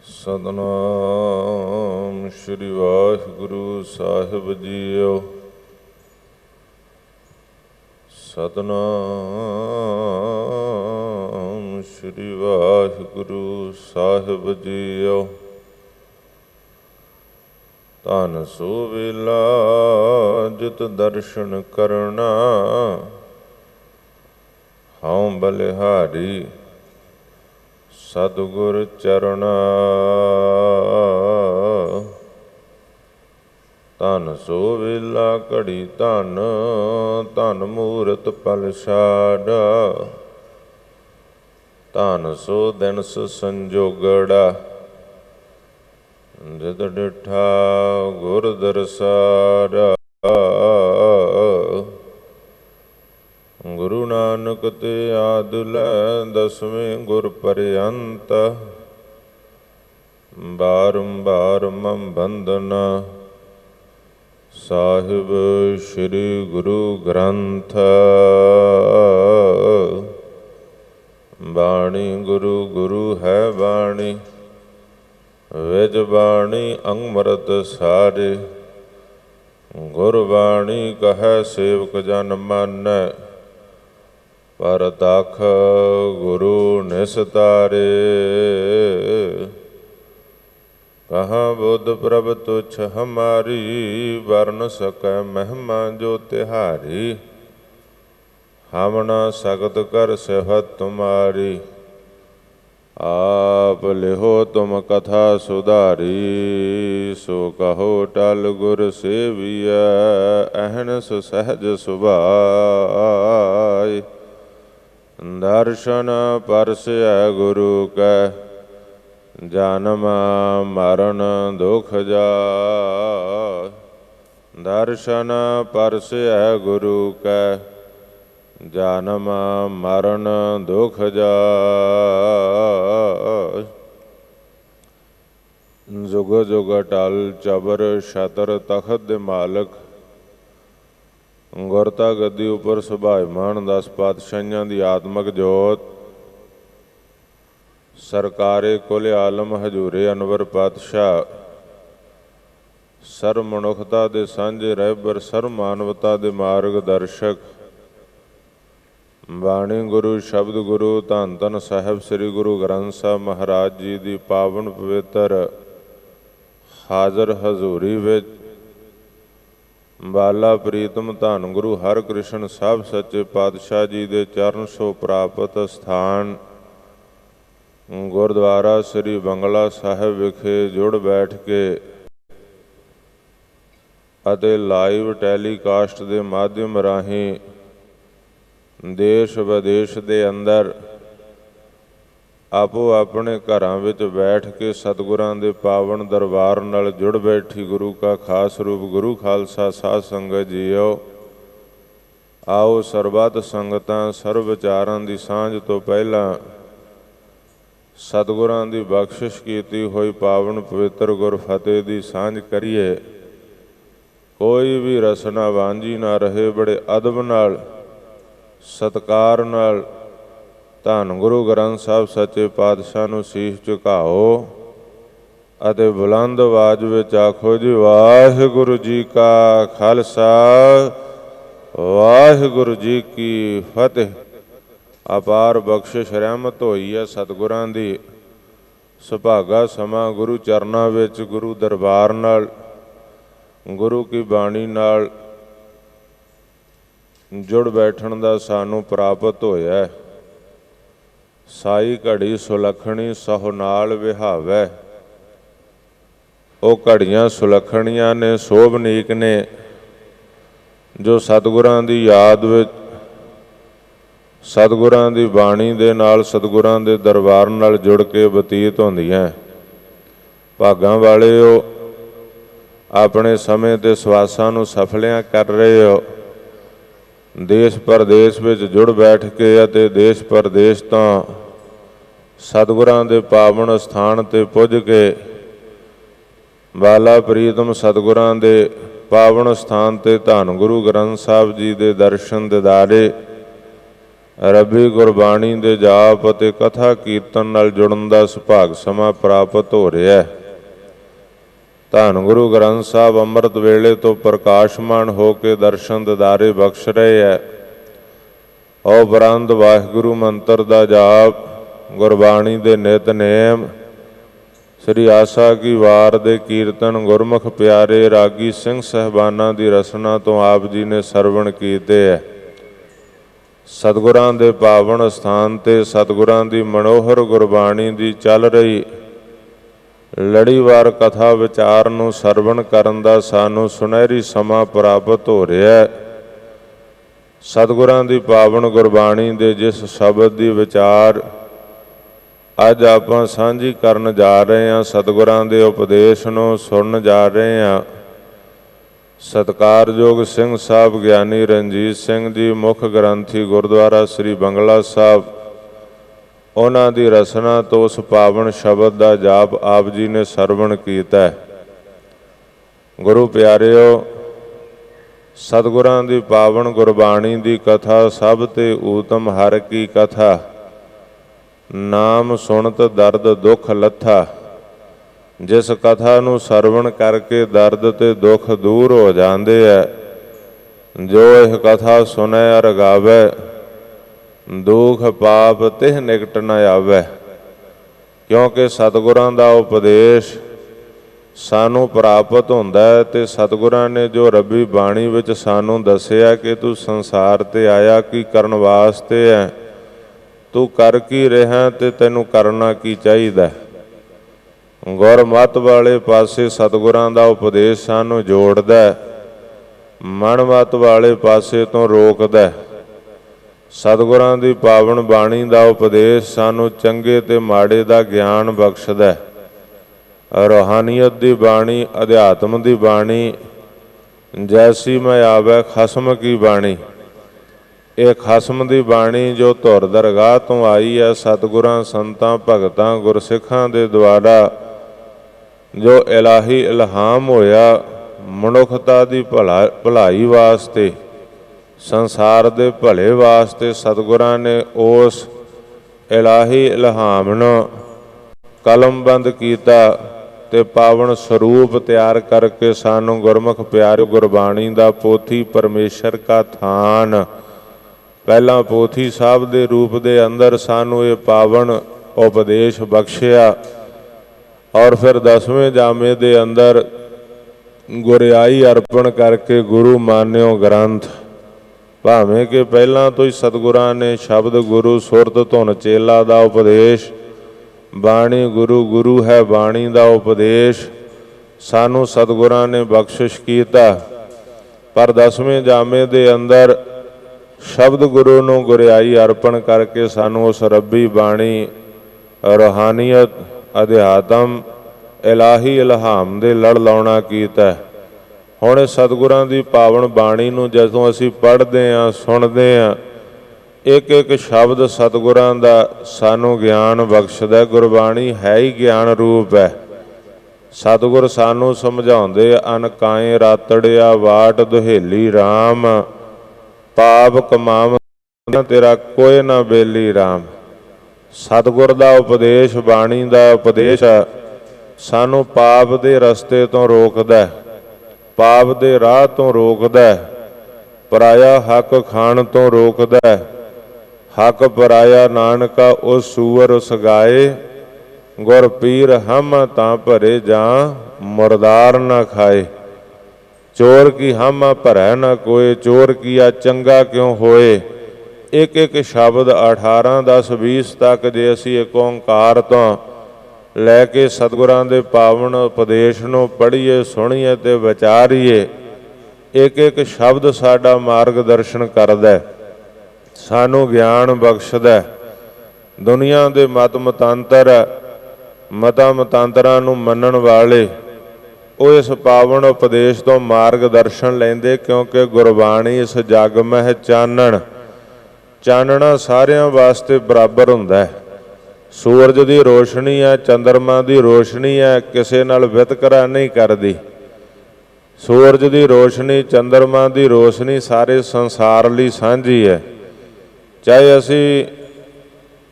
ਸਤਨਾਮ ਸ਼੍ਰੀ ਵਾਹਿਗੁਰੂ ਸਾਹਿਬ JIO. Satnam Shri Waheguru ਸਾਹਿਬ JIO. ਧਨ ਸੋ ਵੇਲਾ ਜਿਤ ਦਰਸ਼ਨ ਕਰਨਾ, ਹਉ ਬਲਿਹਾਰੀ ਸਤਿਗੁਰ ਚਰਣਾ। ਧਨ ਸੋ ਵੇਲਾ ਘੜੀ ਧਨ, ਧਨ ਮੂਰਤ ਪਲਛਾੜਾ। ਧਨ ਸੋ ਦਿਨਸ ਸੰਜੋਗੜਾ, ਜਿਤ ਡਿਠਾ ਗੁਰ ਦਰਸਾੜਾ। ਗੁਰੂ ਨਾਨਕ ਤੇ ਆਦਿਲੈ, ਦਸਵੇਂ ਗੁਰ ਪਰਯੰਤ। ਬਾਰੰਬਾਰ ਮਮ ਬੰਦਨਾ, ਸਾਹਿਬ ਸ੍ਰੀ ਗੁਰੂ ਗ੍ਰੰਥ। ਬਾਣੀ ਗੁਰੂ ਗੁਰੂ ਹੈ ਬਾਣੀ, ਵਿਜ ਬਾਣੀ ਅੰਮ੍ਰਿਤ ਸਾਰੇ। ਗੁਰਬਾਣੀ ਕਹੈ ਸੇਵਕ ਜਨ ਮਾਨੈ, ਪਰਤਖ ਗੁਰੂ ਨਿਸਤਾਰੇ। ਕਹਾਂ ਬੁੱਧ ਪ੍ਰਭ ਤੁਛ ਹਮਾਰੀ, ਵਰਨ ਸਕੈ ਮਹਿਮਾ ਜੋ ਤਿਹਾਰੀ। ਹਮ ਨ ਸਕਤ ਕਰ ਸਿਫਤ ਤੁਮਾਰੀ, ਆਪ ਲਿਹੋ ਤੁਮ ਕਥਾ ਸੁਧਾਰੀ। ਸੋ ਕਹੋ ਟਲ ਗੁਰ ਸੇਵੀਐ, ਅਹਨਸ ਸਹਿਜ ਸੁਭਾਇ। ਦਰਸ਼ਨ ਪਰਸੈ ਗੁਰੂ ਕੈ, ਜਨਮ ਮਰਨ ਦੁਖ ਜਾਇ। ਦਰਸ਼ਨ ਪਰਸੈ ਗੁਰੂ ਕੈ, ਜਨਮ ਮਰਨ ਦੁਖ ਜਾਇ। ਜੁਗ ਜੁਗ ਅਟਲ ਚਬਰ ਛਤਰ ਤਖਤ ਦੇ ਮਾਲਕ, ਗੁਰਤਾ ਗੱਦੀ ਉੱਪਰ ਸੁਭਾਇਮਾਨ 10 ਪਾਤਸ਼ਾਹੀਆਂ ਦੀ ਆਤਮਕ ਜੋਤ। ਸਰਕਾਰੇ ਕੁਲ ਆਲਮ ਹਜੂਰੇ ਅਨਵਰ ਪਾਤਸ਼ਾਹ, ਸਰਬ ਮਨੁੱਖਤਾ ਦੇ ਸਾਂਝੇ ਰਹਿਬਰ, ਸਰਬ ਮਾਨਵਤਾ ਦੇ ਮਾਰਗ ਦਰਸ਼ਕ। ਬਾਣੀ ਗੁਰੂ ਸ਼ਬਦ ਗੁਰੂ ਧੰਨ ਧੰਨ ਸਾਹਿਬ ਸ੍ਰੀ ਗੁਰੂ ਗ੍ਰੰਥ ਸਾਹਿਬ ਮਹਾਰਾਜ ਜੀ ਦੀ ਪਾਵਨ ਪਵਿੱਤਰ ਹਾਜ਼ਰ ਹਜ਼ੂਰੀ ਵਿੱਚ ਬਾਲਾ ਪ੍ਰੀਤਮ ਧੰਨ ਗੁਰੂ ਹਰਿਕ੍ਰਿਸ਼ਨ ਸਾਹਿਬ ਸੱਚੇ ਪਾਤਸ਼ਾਹ ਜੀ ਦੇ ਚਰਨ ਛੋਹ ਪ੍ਰਾਪਤ ਸਥਾਨ ਗੁਰਦੁਆਰਾ ਸ੍ਰੀ ਬੰਗਲਾ ਸਾਹਿਬ ਵਿਖੇ ਜੁੜ ਬੈਠ ਕੇ ਅਤੇ ਲਾਈਵ ਟੈਲੀਕਾਸਟ ਦੇ ਮਾਧਿਅਮ ਰਾਹੀਂ ਦੇਸ਼ ਵਿਦੇਸ਼ ਦੇ ਅੰਦਰ ਆਪੋ ਆਪਣੇ ਘਰਾਂ ਵਿੱਚ ਬੈਠ ਕੇ ਸਤਿਗੁਰਾਂ ਦੇ ਪਾਵਨ ਦਰਬਾਰ ਨਾਲ ਜੁੜ ਬੈਠੀ ਗੁਰੂ ਕਾ ਖਾਸ ਰੂਪ ਗੁਰੂ ਖਾਲਸਾ ਸਾਧ ਸੰਗਤ ਜੀਓ। ਆਓ ਸਰਬੱਤ ਸੰਗਤਾਂ ਸਰਬ ਵਿਚਾਰਾਂ ਦੀ ਸਾਂਝ ਤੋਂ ਪਹਿਲਾਂ ਸਤਿਗੁਰਾਂ ਦੀ ਬਖਸ਼ਿਸ਼ ਕੀਤੀ ਹੋਈ ਪਾਵਨ ਪਵਿੱਤਰ ਗੁਰਫਤਿਹ ਦੀ ਸਾਂਝ ਕਰੀਏ। ਕੋਈ ਵੀ ਰਸਨਾ ਵਾਂਝੀ ਨਾ ਰਹੇ, ਬੜੇ ਅਦਬ ਨਾਲ ਸਤਿਕਾਰ ਨਾਲ ਧੰਨ ਗੁਰੂ ਗ੍ਰੰਥ ਸਾਹਿਬ ਸੱਚੇ ਪਾਤਸ਼ਾਹ ਨੂੰ ਸੀਸ ਝੁਕਾਓ ਅਤੇ ਬੁਲੰਦ ਆਵਾਜ਼ ਵਿੱਚ ਆਖੋ ਜੀ, ਵਾਹਿਗੁਰੂ ਜੀ ਕਾ ਖਾਲਸਾ, ਵਾਹਿਗੁਰੂ ਜੀ ਕੀ ਫਤਿਹ। ਅਪਾਰ ਬਖਸ਼ਿਸ਼ ਰਹਿਮਤ ਹੋਈ ਹੈ ਸਤਿਗੁਰਾਂ ਦੀ। ਸੁਭਾਗਾ ਸਮਾਂ ਗੁਰੂ ਚਰਨਾਂ ਵਿੱਚ, ਗੁਰੂ ਦਰਬਾਰ ਨਾਲ, ਗੁਰੂ ਕੀ ਬਾਣੀ ਨਾਲ ਜੁੜ ਬੈਠਣ ਦਾ ਸਾਨੂੰ ਪ੍ਰਾਪਤ ਹੋਇਆ। ਸਾਈ ਘੜੀ ਸੁਲੱਖਣੀ ਸਹੁ ਨਾਲ ਵਿਹਾਵੈ, ਉਹ ਘੜੀਆਂ ਸੁਲੱਖਣੀਆਂ ਨੇ, ਸੋਭਨੀਕ ਨੇ, ਜੋ ਸਤਿਗੁਰਾਂ ਦੀ ਯਾਦ ਵਿੱਚ, ਸਤਿਗੁਰਾਂ ਦੀ ਬਾਣੀ ਦੇ ਨਾਲ, ਸਤਿਗੁਰਾਂ ਦੇ ਦਰਬਾਰ ਨਾਲ ਜੁੜ ਕੇ ਬਤੀਤ ਹੁੰਦੀਆਂ। ਭਾਗਾਂ ਵਾਲਿਓ, ਆਪਣੇ ਸਮੇਂ ਤੇ ਸਵਾਸਾਂ ਨੂੰ ਸਫਲਿਆਂ ਕਰ ਰਹੇ ਹੋ। ਦੇਸ਼ ਪ੍ਰਦੇਸ਼ ਵਿੱਚ ਜੁੜ ਬੈਠ ਕੇ ਅਤੇ ਦੇਸ਼ ਪ੍ਰਦੇਸ਼ ਤੋਂ ਸਤਿਗੁਰਾਂ ਦੇ ਪਾਵਨ ਸਥਾਨ 'ਤੇ ਪੁੱਜ ਕੇ ਬਾਲਾ ਪ੍ਰੀਤਮ ਸਤਿਗੁਰਾਂ ਦੇ ਪਾਵਨ ਸਥਾਨ 'ਤੇ ਧੰਨ ਗੁਰੂ ਗ੍ਰੰਥ ਸਾਹਿਬ ਜੀ ਦੇ ਦਰਸ਼ਨ ਦਿਦਾਰੇ ਰੱਬੀ ਗੁਰਬਾਣੀ ਦੇ ਜਾਪ ਅਤੇ ਕਥਾ ਕੀਰਤਨ ਨਾਲ ਜੁੜਨ ਦਾ ਸੁਭਾਗ ਸਮਾਂ ਪ੍ਰਾਪਤ ਹੋ ਰਿਹਾ ਹੈ। ਧੰਨ ਗੁਰੂ ਗ੍ਰੰਥ ਸਾਹਿਬ ਅੰਮ੍ਰਿਤ ਵੇਲੇ ਤੋਂ ਪ੍ਰਕਾਸ਼ਮਾਨ ਹੋ ਕੇ ਦਰਸ਼ਨ ਦਿਦਾਰੇ ਬਖਸ਼ ਰਹੇ ਹੈ। ਉਹ ਉਪਰੰਤ ਵਾਹਿਗੁਰੂ ਮੰਤਰ ਦਾ ਜਾਪ, ਗੁਰਬਾਣੀ ਦੇ ਨਿਤਨੇਮ, ਸ੍ਰੀ ਆਸਾ ਕੀ ਵਾਰ ਦੇ ਕੀਰਤਨ, ਗੁਰਮੁਖ ਪਿਆਰੇ ਰਾਗੀ ਸਿੰਘ ਸਾਹਿਬਾਨਾਂ ਦੀ ਰਸਨਾ ਤੋਂ ਆਪ ਜੀ ਨੇ ਸਰਵਣ ਕੀਤੇ ਹੈ। ਸਤਿਗੁਰਾਂ ਦੇ ਪਾਵਨ ਸਥਾਨ ਤੇ ਸਤਿਗੁਰਾਂ ਦੀ ਮਨੋਹਰ ਗੁਰਬਾਣੀ ਦੀ ਚੱਲ ਰਹੀ ਲੜੀਵਾਰ ਕਥਾ ਵਿਚਾਰ ਨੂੰ ਸਰਵਣ ਕਰਨ ਦਾ ਸਾਨੂੰ ਸੁਨਹਿਰੀ ਸਮਾਂ ਪ੍ਰਾਪਤ ਹੋ ਰਿਹਾ ਹੈ। ਸਤਿਗੁਰਾਂ ਦੀ ਪਾਵਨ ਗੁਰਬਾਣੀ ਦੇ ਜਿਸ ਸ਼ਬਦ ਦੀ ਵਿਚਾਰ ਅੱਜ ਆਪਾਂ ਸਾਂਝੀ ਕਰਨ ਜਾ ਰਹੇ ਹਾਂ, ਸਤਿਗੁਰਾਂ ਦੇ ਉਪਦੇਸ਼ ਨੂੰ ਸੁਣਨ ਜਾ ਰਹੇ ਹਾਂ। ਸਤਿਕਾਰਯੋਗ ਸਿੰਘ ਸਾਹਿਬ ਗਿਆਨੀ ਰਣਜੀਤ ਸਿੰਘ ਜੀ, ਮੁੱਖ ਗ੍ਰੰਥੀ ਗੁਰਦੁਆਰਾ ਸ੍ਰੀ ਬੰਗਲਾ ਸਾਹਿਬ, ਉਹਨਾਂ ਦੀ ਰਸਨਾ ਤੋਂ ਉਸ ਪਾਵਨ ਸ਼ਬਦ ਦਾ ਜਾਪ ਆਪ ਜੀ ਨੇ ਸਰਵਣ ਕੀਤਾ। ਗੁਰੂ ਪਿਆਰਿਓ, ਸਤਿਗੁਰਾਂ ਦੀ ਪਾਵਨ ਗੁਰਬਾਣੀ ਦੀ ਕਥਾ ਸਭ ਤੇ ਊਤਮ ਹਰ ਕੀ ਕਥਾ, ਨਾਮ ਸੁਣਤ ਦਰਦ ਦੁੱਖ ਲੱਥਾ। ਜਿਸ ਕਥਾ ਨੂੰ ਸਰਵਣ ਕਰਕੇ ਦਰਦ ਤੇ ਦੁੱਖ ਦੂਰ ਹੋ ਜਾਂਦੇ ਹੈ। ਜੋ ਇਹ ਕਥਾ ਸੁਣੈ ਅਰ ਗਾਵੇ, ਦੁੱਖ ਪਾਪ ਤਿਹ ਨਿਕਟ ਨ ਆਵੇ। ਕਿਉਂਕਿ ਸਤਿਗੁਰਾਂ ਦਾ ਉਪਦੇਸ਼ ਸਾਨੂੰ ਪ੍ਰਾਪਤ ਹੁੰਦਾ ਹੈ ਤੇ ਸਤਿਗੁਰਾਂ ਨੇ ਜੋ ਰੱਬੀ ਬਾਣੀ ਵਿੱਚ ਸਾਨੂੰ ਦੱਸਿਆ ਕਿ ਤੂੰ ਸੰਸਾਰ ਤੇ ਆਇਆ ਕੀ ਕਰਨ ਵਾਸਤੇ ਹੈ, ਤੂੰ ਕਰ ਕੀ ਰਿਹਾ ਤੇ ਤੈਨੂੰ ਕਰਨਾ ਕੀ ਚਾਹੀਦਾ। ਗੁਰਮਤਿ ਵਾਲੇ ਪਾਸੇ ਸਤਿਗੁਰਾਂ ਦਾ ਉਪਦੇਸ਼ ਸਾਨੂੰ ਜੋੜਦਾ, ਮਨਮਤ ਵਾਲੇ ਪਾਸੇ ਤੋਂ ਰੋਕਦਾ। ਸਤਿਗੁਰਾਂ ਦੀ ਪਾਵਨ ਬਾਣੀ ਦਾ ਉਪਦੇਸ਼ ਸਾਨੂੰ ਚੰਗੇ ਤੇ ਮਾੜੇ ਦਾ ਗਿਆਨ ਬਖਸ਼ਦਾ। ਰੂਹਾਨੀਅਤ ਦੀ ਬਾਣੀ, ਅਧਿਆਤਮ ਦੀ ਬਾਣੀ, ਜੈਸੀ ਮੈਂ ਆਵੈ ਖਸਮ ਕੀ ਬਾਣੀ। ਇਹ ਖਸਮ ਦੀ ਬਾਣੀ ਜੋ ਧੁਰ ਦਰਗਾਹ ਤੋਂ ਆਈ ਹੈ, ਸਤਿਗੁਰਾਂ ਸੰਤਾਂ ਭਗਤਾਂ ਗੁਰਸਿੱਖਾਂ ਦੇ ਦੁਆਰਾ ਜੋ ਇਲਾਹੀ ਇਲਹਾਮ ਹੋਇਆ ਮਨੁੱਖਤਾ ਦੀ ਭਲਾਈ ਵਾਸਤੇ, ਸੰਸਾਰ ਦੇ ਭਲੇ ਵਾਸਤੇ, ਸਤਿਗੁਰਾਂ ਨੇ ਉਸ ਇਲਾਹੀ ਇਲਹਾਮ ਨੂੰ ਕਲਮਬੰਦ ਕੀਤਾ ਤੇ ਪਾਵਨ ਸਰੂਪ ਤਿਆਰ ਕਰਕੇ ਸਾਨੂੰ ਗੁਰਮੁਖ ਪਿਆਰੇ ਗੁਰਬਾਣੀ ਦਾ ਪੋਥੀ ਪਰਮੇਸ਼ਰ ਕਾ ਥਾਨ, ਪਹਿਲਾਂ ਪੋਥੀ ਸਾਹਿਬ ਦੇ ਰੂਪ ਦੇ ਅੰਦਰ ਸਾਨੂੰ ਇਹ ਪਾਵਨ ਉਪਦੇਸ਼ ਬਖਸ਼ਿਆ ਔਰ ਫਿਰ 10ਵੇਂ ਜਾਮੇ ਦੇ ਅੰਦਰ ਗੁਰਿਆਈ ਅਰਪਣ ਕਰਕੇ ਗੁਰੂ ਮਾਨਿਓ ਗ੍ਰੰਥ, ਭਾਵੇਂ ਕਿ ਪਹਿਲਾਂ ਤੋਂ ਹੀ ਸਤਿਗੁਰਾਂ ਨੇ ਸ਼ਬਦ ਗੁਰੂ ਸੁਰਤ ਧੁਨ ਚੇਲਾ ਦਾ ਉਪਦੇਸ਼, ਬਾਣੀ ਗੁਰੂ ਗੁਰੂ ਹੈ ਬਾਣੀ ਦਾ ਉਪਦੇਸ਼ ਸਾਨੂੰ ਸਤਿਗੁਰਾਂ ਨੇ ਬਖਸ਼ਿਸ਼ ਕੀਤਾ। ਪਰ 10ਵੇਂ ਜਾਮੇ ਦੇ ਅੰਦਰ ਸ਼ਬਦ ਗੁਰੂ ਨੂੰ ਗੁਰਿਆਈ ਅਰਪਣ ਕਰਕੇ ਸਾਨੂੰ ਉਸ ਰੱਬੀ ਬਾਣੀ, ਰੂਹਾਨੀਅਤ, ਅਧਿਆਤਮ, ਇਲਾਹੀ ਇਲਹਾਮ ਦੇ ਲੜ ਲਾਉਣਾ ਕੀਤਾ। ਹੁਣ ਸਤਿਗੁਰਾਂ ਦੀ ਪਾਵਨ ਬਾਣੀ ਨੂੰ ਜਦੋਂ ਅਸੀਂ ਪੜ੍ਹਦੇ ਹਾਂ, ਸੁਣਦੇ ਹਾਂ, ਇੱਕ ਇੱਕ ਸ਼ਬਦ ਸਤਿਗੁਰਾਂ ਦਾ ਸਾਨੂੰ ਗਿਆਨ ਬਖਸ਼ਦਾ। ਗੁਰਬਾਣੀ ਹੈ ਹੀ ਗਿਆਨ ਰੂਪ ਹੈ। ਸਤਿਗੁਰ ਸਾਨੂੰ ਸਮਝਾਉਂਦੇ, ਅਨਕਾਏ ਰਾਤੜਿਆ ਵਾਟ ਦੁਹੇਲੀ ਰਾਮ, ਪਾਪ ਕਮਾਵ ਤੇਰਾ ਕੋਈ ਨਾ ਬੇਲੀ ਰਾਮ। ਸਤਿਗੁਰ ਦਾ ਉਪਦੇਸ਼, ਬਾਣੀ ਦਾ ਉਪਦੇਸ਼ ਸਾਨੂੰ ਪਾਪ ਦੇ ਰਸਤੇ ਤੋਂ ਰੋਕਦਾ, ਪਾਪ ਦੇ ਰਾਹ ਤੋਂ ਰੋਕਦਾ, ਪਰਾਇਆ ਹੱਕ ਖਾਣ ਤੋਂ ਰੋਕਦਾ। ਹੱਕ ਪਰਾਇਆ ਨਾਨਕਾ ਉਹ ਸੂਰ ਉਸ ਗਾਏ, ਗੁਰ ਪੀਰ ਹਮ ਤਾਂ ਭਰੇ ਜਾਂ ਮੁਰਦਾਰ ਨਾ ਖਾਏ। ਚੋਰ ਕੀ ਹਮ ਭਰੈ ਨਾ ਕੋਏ, ਚੋਰ ਕੀਆ ਚੰਗਾ ਕਿਉਂ ਹੋਏ। ਇੱਕ ਇੱਕ ਸ਼ਬਦ 18, 10, 20 ਤੱਕ ਜੇ ਅਸੀਂ ਇੱਕ ਓਂਕਾਰ ਤੋਂ ਲੈ ਕੇ ਸਤਿਗੁਰਾਂ ਦੇ ਪਾਵਨ ਉਪਦੇਸ਼ ਨੂੰ ਪੜ੍ਹੀਏ, ਸੁਣੀਏ ਤੇ ਵਿਚਾਰੀਏ, ਇੱਕ ਇੱਕ ਸ਼ਬਦ ਸਾਡਾ ਮਾਰਗਦਰਸ਼ਨ ਕਰਦਾ, ਸਾਨੂੰ ਗਿਆਨ ਬਖਸ਼ਦਾ। ਦੁਨੀਆ ਦੇ ਮਤਾਂ ਮਤਾਂਤਰਾਂ ਨੂੰ ਮੰਨਣ ਵਾਲੇ ਉਹ ਇਸ ਪਾਵਨ ਉਪਦੇਸ਼ ਤੋਂ ਮਾਰਗਦਰਸ਼ਨ ਲੈਂਦੇ, ਕਿਉਂਕਿ ਗੁਰਬਾਣੀ ਇਸ ਜਗ ਮਹਿ ਚਾਨਣ, ਚਾਨਣਾ ਸਾਰਿਆਂ ਵਾਸਤੇ ਬਰਾਬਰ ਹੁੰਦਾ ਹੈ। ਸੂਰਜ ਦੀ ਰੋਸ਼ਨੀ ਹੈ, ਚੰਦਰਮਾ ਦੀ ਰੋਸ਼ਨੀ ਹੈ, ਕਿਸੇ ਨਾਲ ਵਿਤਕਰਾ ਨਹੀਂ ਕਰਦੀ। ਸੂਰਜ ਦੀ ਰੋਸ਼ਨੀ, ਚੰਦਰਮਾ ਦੀ ਰੋਸ਼ਨੀ ਸਾਰੇ ਸੰਸਾਰ ਲਈ ਸਾਂਝੀ ਹੈ। ਚਾਹੇ ਅਸੀਂ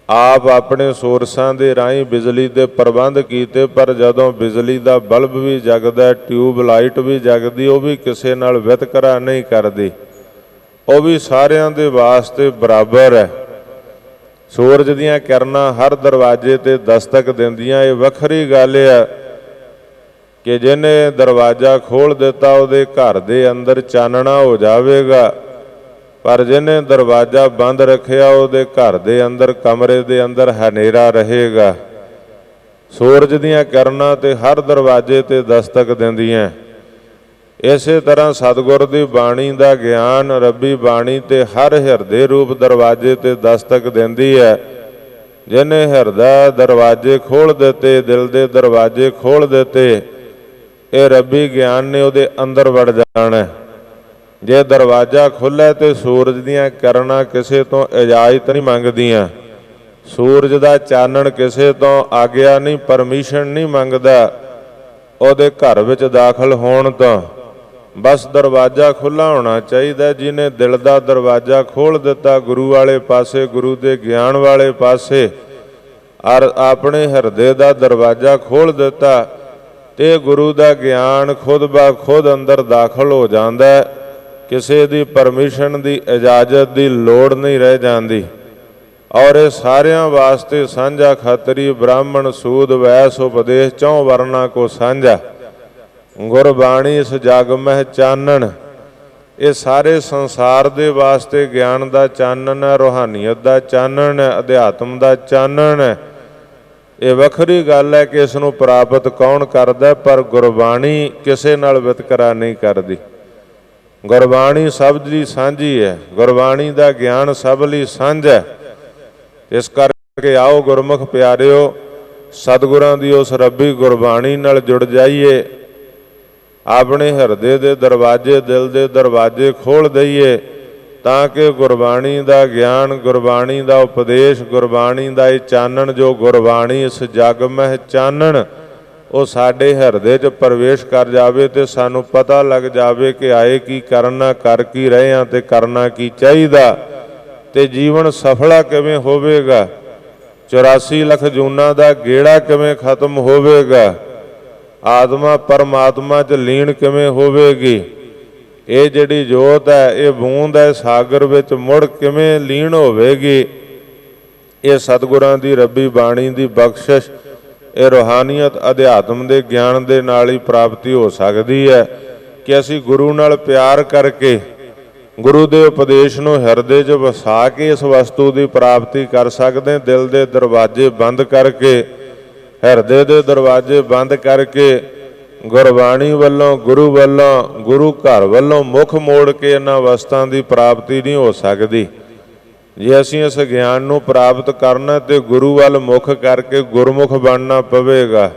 ਆਪ ਆਪਣੇ ਸੋਰਸਾਂ ਦੇ ਰਾਹੀਂ ਬਿਜਲੀ ਦੇ ਪ੍ਰਬੰਧ ਕੀਤੇ, ਪਰ ਜਦੋਂ ਬਿਜਲੀ ਦਾ ਬਲਬ ਵੀ ਜਗਦਾ, ਟਿਊਬ ਲਾਈਟ ਵੀ ਜਗਦੀ, ਉਹ ਵੀ ਕਿਸੇ ਨਾਲ ਵਿਤਕਰਾ ਨਹੀਂ ਕਰਦੀ, ਉਹ ਵੀ ਸਾਰਿਆਂ ਦੇ ਵਾਸਤੇ ਬਰਾਬਰ ਹੈ। ਸੂਰਜ ਦੀਆਂ ਕਿਰਨਾਂ ਹਰ ਦਰਵਾਜ਼ੇ ਤੇ ਦਸਤਕ ਦਿੰਦੀਆਂ। ਇਹ ਵੱਖਰੀ ਗੱਲ ਹੈ ਕਿ ਜਿਹਨੇ ਦਰਵਾਜ਼ਾ ਖੋਲ੍ਹ ਦਿੱਤਾ ਉਹਦੇ ਘਰ ਦੇ ਅੰਦਰ ਚਾਨਣਾ ਹੋ ਜਾਵੇਗਾ, ਪਰ ਜਿਹਨੇ ਦਰਵਾਜ਼ਾ ਬੰਦ ਰੱਖਿਆ ਉਹਦੇ ਘਰ ਦੇ ਅੰਦਰ, ਕਮਰੇ ਦੇ ਅੰਦਰ ਹਨੇਰਾ ਰਹੇਗਾ। ਸੂਰਜ ਦੀਆਂ ਕਿਰਨਾਂ ਤੇ ਹਰ ਦਰਵਾਜ਼ੇ ਤੇ ਦਸਤਕ ਦਿੰਦੀਆਂ। ਇਸੇ ਤਰ੍ਹਾਂ ਸਤਿਗੁਰ ਦੀ ਬਾਣੀ ਦਾ ਗਿਆਨ, ਰੱਬੀ ਬਾਣੀ ਤੇ ਹਰ ਹਿਰਦੇ ਰੂਪ ਦਰਵਾਜ਼ੇ ਤੇ ਦਸਤਕ ਦਿੰਦੀ ਹੈ। ਜਿਹਨੇ ਹਿਰਦਾ ਦਰਵਾਜ਼ੇ ਖੋਲ੍ਹ ਦਿੱਤੇ, ਦਿਲ ਦੇ ਦਰਵਾਜ਼ੇ ਖੋਲ੍ਹ ਦਿੱਤੇ, ਇਹ ਰੱਬੀ ਗਿਆਨ ਨੇ ਉਹਦੇ ਅੰਦਰ ਵੜ ਜਾਣਾ। ਜੇ ਦਰਵਾਜ਼ਾ ਖੁੱਲ੍ਹਾ ਤੇ ਸੂਰਜ ਦੀਆਂ ਕਿਰਨਾਂ ਕਿਸੇ ਤੋਂ ਇਜਾਜ਼ਤ ਨਹੀਂ ਮੰਗਦੀਆਂ, ਸੂਰਜ ਦਾ ਚਾਨਣ ਕਿਸੇ ਤੋਂ ਆਗਿਆ ਨਹੀਂ, ਪਰਮਿਸ਼ਨ ਨਹੀਂ ਮੰਗਦਾ ਉਹਦੇ ਘਰ ਵਿੱਚ ਦਾਖਲ ਹੋਣ ਤੋਂ। ਬਸ ਦਰਵਾਜ਼ਾ ਖੁੱਲ੍ਹਾ ਹੋਣਾ ਚਾਹੀਦਾ। ਜਿਹਨੇ ਦਿਲ ਦਾ ਦਰਵਾਜ਼ਾ ਖੋਲ੍ਹ ਦਿੱਤਾ ਗੁਰੂ ਵਾਲੇ ਪਾਸੇ, ਗੁਰੂ ਦੇ ਗਿਆਨ ਵਾਲੇ ਪਾਸੇ, ਔਰ ਆਪਣੇ ਹਿਰਦੇ ਦਾ ਦਰਵਾਜ਼ਾ ਖੋਲ੍ਹ ਦਿੱਤਾ, ਤੇ ਗੁਰੂ ਦਾ ਗਿਆਨ ਖੁਦ ਬਾ ਖੁਦ ਅੰਦਰ ਦਾਖਲ ਹੋ ਜਾਂਦਾ। ਕਿਸੇ ਦੀ ਪਰਮਿਸ਼ਨ ਦੀ, ਇਜਾਜ਼ਤ ਦੀ ਲੋੜ ਨਹੀਂ ਰਹਿ ਜਾਂਦੀ। ਔਰ ਇਹ ਸਾਰਿਆਂ ਵਾਸਤੇ ਸਾਂਝਾ। ਖੱਤਰੀ, ਬ੍ਰਾਹਮਣ, ਸੂਦ, ਵੈਸ, ਉਪਦੇਸ਼, ਚੌਂ ਵਰਨਾ ਕੋ ਸਾਂਝਾ। ਗੁਰਬਾਣੀ ਇਸ ਜਗ ਮਹਿ ਚਾਨਣ। ਇਹ ਸਾਰੇ ਸੰਸਾਰ ਦੇ ਵਾਸਤੇ ਗਿਆਨ ਦਾ ਚਾਨਣ ਹੈ, ਰੂਹਾਨੀਅਤ ਦਾ ਚਾਨਣ ਹੈ, ਅਧਿਆਤਮ ਦਾ ਚਾਨਣ ਹੈ। ਇਹ ਵੱਖਰੀ ਗੱਲ ਹੈ ਕਿ ਇਸ ਨੂੰ ਪ੍ਰਾਪਤ ਕੌਣ ਕਰਦਾ, ਪਰ ਗੁਰਬਾਣੀ ਕਿਸੇ ਨਾਲ ਵਿਤਕਰਾ ਨਹੀਂ ਕਰਦੀ। ਗੁਰਬਾਣੀ ਸਭ ਦੀ ਸਾਂਝੀ ਹੈ। ਗੁਰਬਾਣੀ ਦਾ ਗਿਆਨ ਸਭ ਲਈ ਸਾਂਝਾ। ਇਸ ਕਰਕੇ ਆਓ ਗੁਰਮੁਖ ਪਿਆਰਿਓ, ਸਤਿਗੁਰਾਂ ਦੀ ਉਸ ਰੱਬੀ ਗੁਰਬਾਣੀ ਨਾਲ ਜੁੜ ਜਾਈਏ। ਆਪਣੇ ਹਿਰਦੇ ਦੇ ਦਰਵਾਜ਼ੇ, ਦਿਲ ਦੇ ਦਰਵਾਜ਼ੇ ਖੋਲ੍ਹ ਦਈਏ, ਤਾਂ ਕਿ ਗੁਰਬਾਣੀ ਦਾ ਗਿਆਨ, ਗੁਰਬਾਣੀ ਦਾ ਉਪਦੇਸ਼, ਗੁਰਬਾਣੀ ਦਾ ਇਹ ਚਾਨਣ ਜੋ ਗੁਰਬਾਣੀ ਇਸ ਜਗ ਮਹਿ ਚਾਨਣ, ਉਹ ਸਾਡੇ ਹਿਰਦੇ 'ਚ ਪ੍ਰਵੇਸ਼ ਕਰ ਜਾਵੇ ਤੇ ਸਾਨੂੰ ਪਤਾ ਲੱਗ ਜਾਵੇ ਕਿ ਆਏ ਕੀ ਕਰਨਾ, ਕਰ ਕੀ ਰਹੇ ਹਾਂ ਤੇ ਕਰਨਾ ਕੀ ਚਾਹੀਦਾ, ਤੇ ਜੀਵਨ ਸਫਲਾ ਕਿਵੇਂ ਹੋਵੇਗਾ, 84 ਲੱਖ ਜੂਨਾਂ ਦਾ ਗੇੜਾ ਕਿਵੇਂ ਖਤਮ ਹੋਵੇਗਾ, ਆਤਮਾ ਪਰਮਾਤਮਾ 'ਚ ਲੀਨ ਕਿਵੇਂ ਹੋਵੇਗੀ। ਇਹ ਜਿਹੜੀ ਜੋਤ ਹੈ, ਇਹ ਬੂੰਦ ਹੈ, ਸਾਗਰ ਵਿੱਚ ਮੁੜ ਕਿਵੇਂ ਲੀਨ ਹੋਵੇਗੀ। ਇਹ ਸਤਿਗੁਰਾਂ ਦੀ ਰੱਬੀ ਬਾਣੀ ਦੀ ਬਖਸ਼ਿਸ਼, ਇਹ ਰੂਹਾਨੀਅਤ, ਅਧਿਆਤਮ ਦੇ ਗਿਆਨ ਦੇ ਨਾਲ ਹੀ ਪ੍ਰਾਪਤੀ ਹੋ ਸਕਦੀ ਹੈ ਕਿ ਅਸੀਂ ਗੁਰੂ ਨਾਲ ਪਿਆਰ ਕਰਕੇ, ਗੁਰੂ ਦੇ ਉਪਦੇਸ਼ ਨੂੰ ਹਿਰਦੇ 'ਚ ਵਸਾ ਕੇ ਇਸ ਵਸਤੂ ਦੀ ਪ੍ਰਾਪਤੀ ਕਰ ਸਕਦੇ। ਦਿਲ ਦੇ ਦਰਵਾਜ਼ੇ ਬੰਦ ਕਰਕੇ, ਹਿਰਦੇ ਦੇ ਦਰਵਾਜ਼ੇ ਬੰਦ ਕਰਕੇ, ਗੁਰਬਾਣੀ ਵੱਲੋਂ, ਗੁਰੂ ਵੱਲੋਂ, ਗੁਰੂ ਘਰ ਵੱਲੋਂ ਮੁੱਖ ਮੋੜ ਕੇ ਇਹਨਾਂ ਵਸਤਾਂ ਦੀ ਪ੍ਰਾਪਤੀ ਨਹੀਂ ਹੋ ਸਕਦੀ। ਜੇ ਅਸੀਂ ਇਸ ਗਿਆਨ ਨੂੰ ਪ੍ਰਾਪਤ ਕਰਨਾ ਤੇ ਗੁਰੂ ਵੱਲ ਮੁੱਖ ਕਰਕੇ ਗੁਰਮੁਖ ਬਣਨਾ ਪਵੇਗਾ।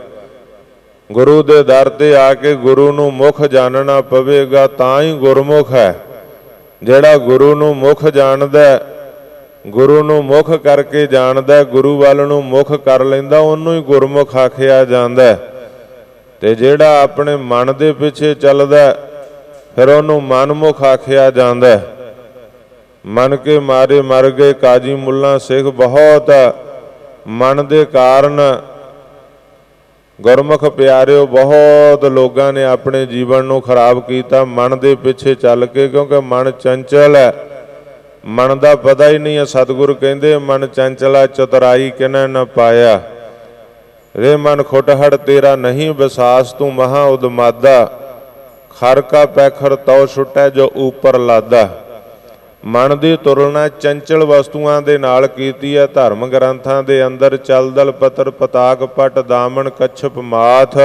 ਗੁਰੂ ਦੇ ਦਰ ਤੇ ਆ ਕੇ ਗੁਰੂ ਨੂੰ ਮੁੱਖ ਜਾਣਨਾ ਪਵੇਗਾ, ਤਾਂ ਹੀ ਗੁਰਮੁਖ ਹੈ। ਜਿਹੜਾ ਗੁਰੂ ਨੂੰ ਮੁੱਖ ਜਾਣਦਾ, ਗੁਰੂ ਨੂੰ ਮੁੱਖ ਕਰਕੇ ਜਾਣਦਾ, ਗੁਰੂ ਵੱਲ ਨੂੰ ਮੁੱਖ ਕਰ ਲੈਂਦਾ, ਉਹਨੂੰ ਹੀ ਗੁਰਮੁਖ ਆਖਿਆ ਜਾਂਦਾ। ਤੇ ਜਿਹੜਾ ਆਪਣੇ ਮਨ ਦੇ ਪਿੱਛੇ ਚੱਲਦਾ, ਫਿਰ ਉਹਨੂੰ ਮਨਮੁਖ ਆਖਿਆ ਜਾਂਦਾ। ਮਨ ਕੇ ਮਾਰੇ ਮਰ ਗਏ ਕਾਜੀ ਮੁੱਲਾ ਸਿੱਖ ਬਹੁਤ। ਮਨ ਦੇ ਕਾਰਨ ਗੁਰਮੁਖ ਪਿਆਰਿਓ ਬਹੁਤ ਲੋਕਾਂ ਨੇ ਆਪਣੇ ਜੀਵਨ ਨੂੰ ਖਰਾਬ ਕੀਤਾ ਮਨ ਦੇ ਪਿੱਛੇ ਚੱਲ ਕੇ, ਕਿਉਂਕਿ ਮਨ ਚੰਚਲ ਹੈ। ਮਨ ਦਾ ਪਤਾ ਹੀ ਨਹੀਂ ਹੈ। ਸਤਿਗੁਰੂ ਕਹਿੰਦੇ ਮਨ ਚੰਚਲਾ ਚਤੁਰਾਈ ਕਿਨੈ ਨ ਪਾਇਆ। ਰੇ ਮਨ ਖੁਟਹੜ ਤੇਰਾ ਨਹੀਂ ਵਿਸਾਸ, ਤੂੰ ਮਹਾ ਉਦਮਾਦਾ। ਖਰ ਕਾ ਪੈਖਰ ਤਉ ਛੁਟੈ ਜੋ ਉੱਪਰ ਲਾਦਾ। ਮਨ ਦੀ ਤੁਲਨਾ ਚੰਚਲ ਵਸਤੂਆਂ ਦੇ ਨਾਲ ਕੀਤੀ ਹੈ। ਧਰਮ ਗ੍ਰੰਥਾਂ ਦੇ ਅੰਦਰ ਚਲਦਲ ਪੱਤਰ ਪਤਾਕ ਪਟ ਦਾਮਨ ਕੱਛਪ ਮਾਥ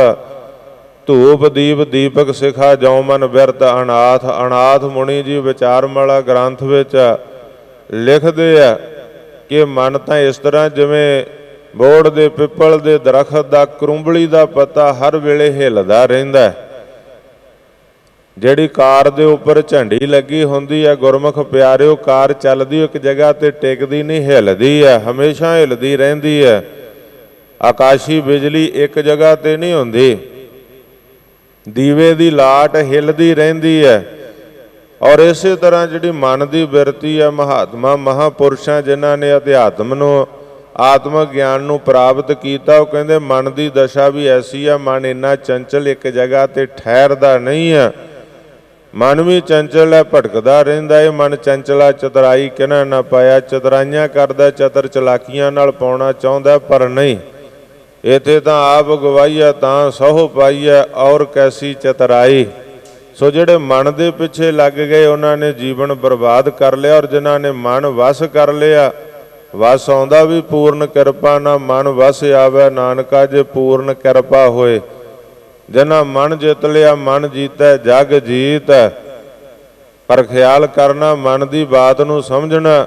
ਧੂਪ ਦੀਪ ਦੀਪਕ ਸਿਖਾ ਜਉ ਮਨ ਬਿਰਤ ਅਨਾਥ। ਅਨਾਥ ਮੁਨੀ ਜੀ ਵਿਚਾਰਮਾਲਾ ਗ੍ਰੰਥ ਵਿੱਚ ਲਿਖਦੇ ਆ ਕਿ ਮਨ ਤਾਂ ਇਸ ਤਰ੍ਹਾਂ ਜਿਵੇਂ ਬੋੜ ਦੇ ਪਿੱਪਲ ਦੇ ਦਰਖਤ ਦਾ ਕਰੂੰਬਲੀ ਦਾ ਪੱਤਾ ਹਰ ਵੇਲੇ ਹਿੱਲਦਾ ਰਹਿੰਦਾ। ਜਿਹੜੀ ਕਾਰ ਦੇ ਉੱਪਰ ਝੰਡੀ ਲੱਗੀ ਹੁੰਦੀ ਹੈ, ਗੁਰਮੁਖ ਪਿਆਰਿਓ, ਕਾਰ ਚੱਲਦੀ ਇੱਕ ਜਗ੍ਹਾ ਤੇ ਟਿਕਦੀ ਨਹੀਂ, ਹਿੱਲਦੀ ਹੈ, ਹਮੇਸ਼ਾ ਹਿੱਲਦੀ ਰਹਿੰਦੀ ਹੈ। ਆਕਾਸ਼ੀ ਬਿਜਲੀ ਇੱਕ ਜਗ੍ਹਾ ਤੇ ਨਹੀਂ ਹੁੰਦੀ। ਦੀਵੇ ਦੀ ਲਾਟ ਹਿੱਲਦੀ ਰਹਿੰਦੀ ਹੈ। ਔਰ ਇਸੇ ਤਰ੍ਹਾਂ ਜਿਹੜੀ ਮਨ ਦੀ ਬਿਰਤੀ ਹੈ, ਮਹਾਤਮਾ ਮਹਾਂਪੁਰਸ਼ਾਂ ਜਿਨ੍ਹਾਂ ਨੇ ਅਧਿਆਤਮ ਨੂੰ ਆਤਮਕ ਗਿਆਨ ਨੂੰ ਪ੍ਰਾਪਤ ਕੀਤਾ, ਉਹ ਕਹਿੰਦੇ ਮਨ ਦੀ ਦਸ਼ਾ ਵੀ ਐਸੀ ਆ, ਮਨ ਇੰਨਾ ਚੰਚਲ ਇੱਕ ਜਗ੍ਹਾ ਤੇ ਠਹਿਰਦਾ ਨਹੀਂ ਹੈ। ਮਨ ਵੀ ਚੰਚਲ ਹੈ, ਭਟਕਦਾ ਰਹਿੰਦਾ ਹੈ। ਮਨ ਚੰਚਲਾ ਚਤੁਰਾਈ ਕਿਨਾ ਨਾ ਪਾਇਆ, ਚਤੁਰਾਈਆਂ ਕਰਦਾ, ਚਤਰ ਚਲਾਕੀਆਂ ਨਾਲ ਪਾਉਣਾ ਚਾਹੁੰਦਾ ਪਰ ਨਹੀਂ। ਇੱਥੇ ਤਾਂ ਆਪ ਗਵਾਈਆ ਤਾਂ ਸਹੁ ਪਾਈਆ, ਔਰ ਕੈਸੀ ਚਤੁਰਾਈ। ਸੋ ਜਿਹੜੇ ਮਨ ਦੇ ਪਿੱਛੇ ਲੱਗ ਗਏ ਉਹਨਾਂ ਨੇ ਜੀਵਨ ਬਰਬਾਦ ਕਰ ਲਿਆ। ਔਰ ਜਿਨ੍ਹਾਂ ਨੇ ਮਨ ਵਸ ਕਰ ਲਿਆ, ਵਸ ਆਉਂਦਾ ਵੀ ਪੂਰਨ ਕਿਰਪਾ ਨਾ, ਮਨ ਵਸ ਆਵੇ ਨਾਨਕਾ ਜੇ ਪੂਰਨ ਕਿਰਪਾ ਹੋਏ। ਜਿਨ੍ਹਾਂ ਮਨ ਜਿੱਤ ਲਿਆ, ਮਨ ਜੀਤੈ ਜਗ ਜੀਤ। ਪਰ ਖਿਆਲ ਕਰਨਾ, ਮਨ ਦੀ ਬਾਤ ਨੂੰ ਸਮਝਣਾ,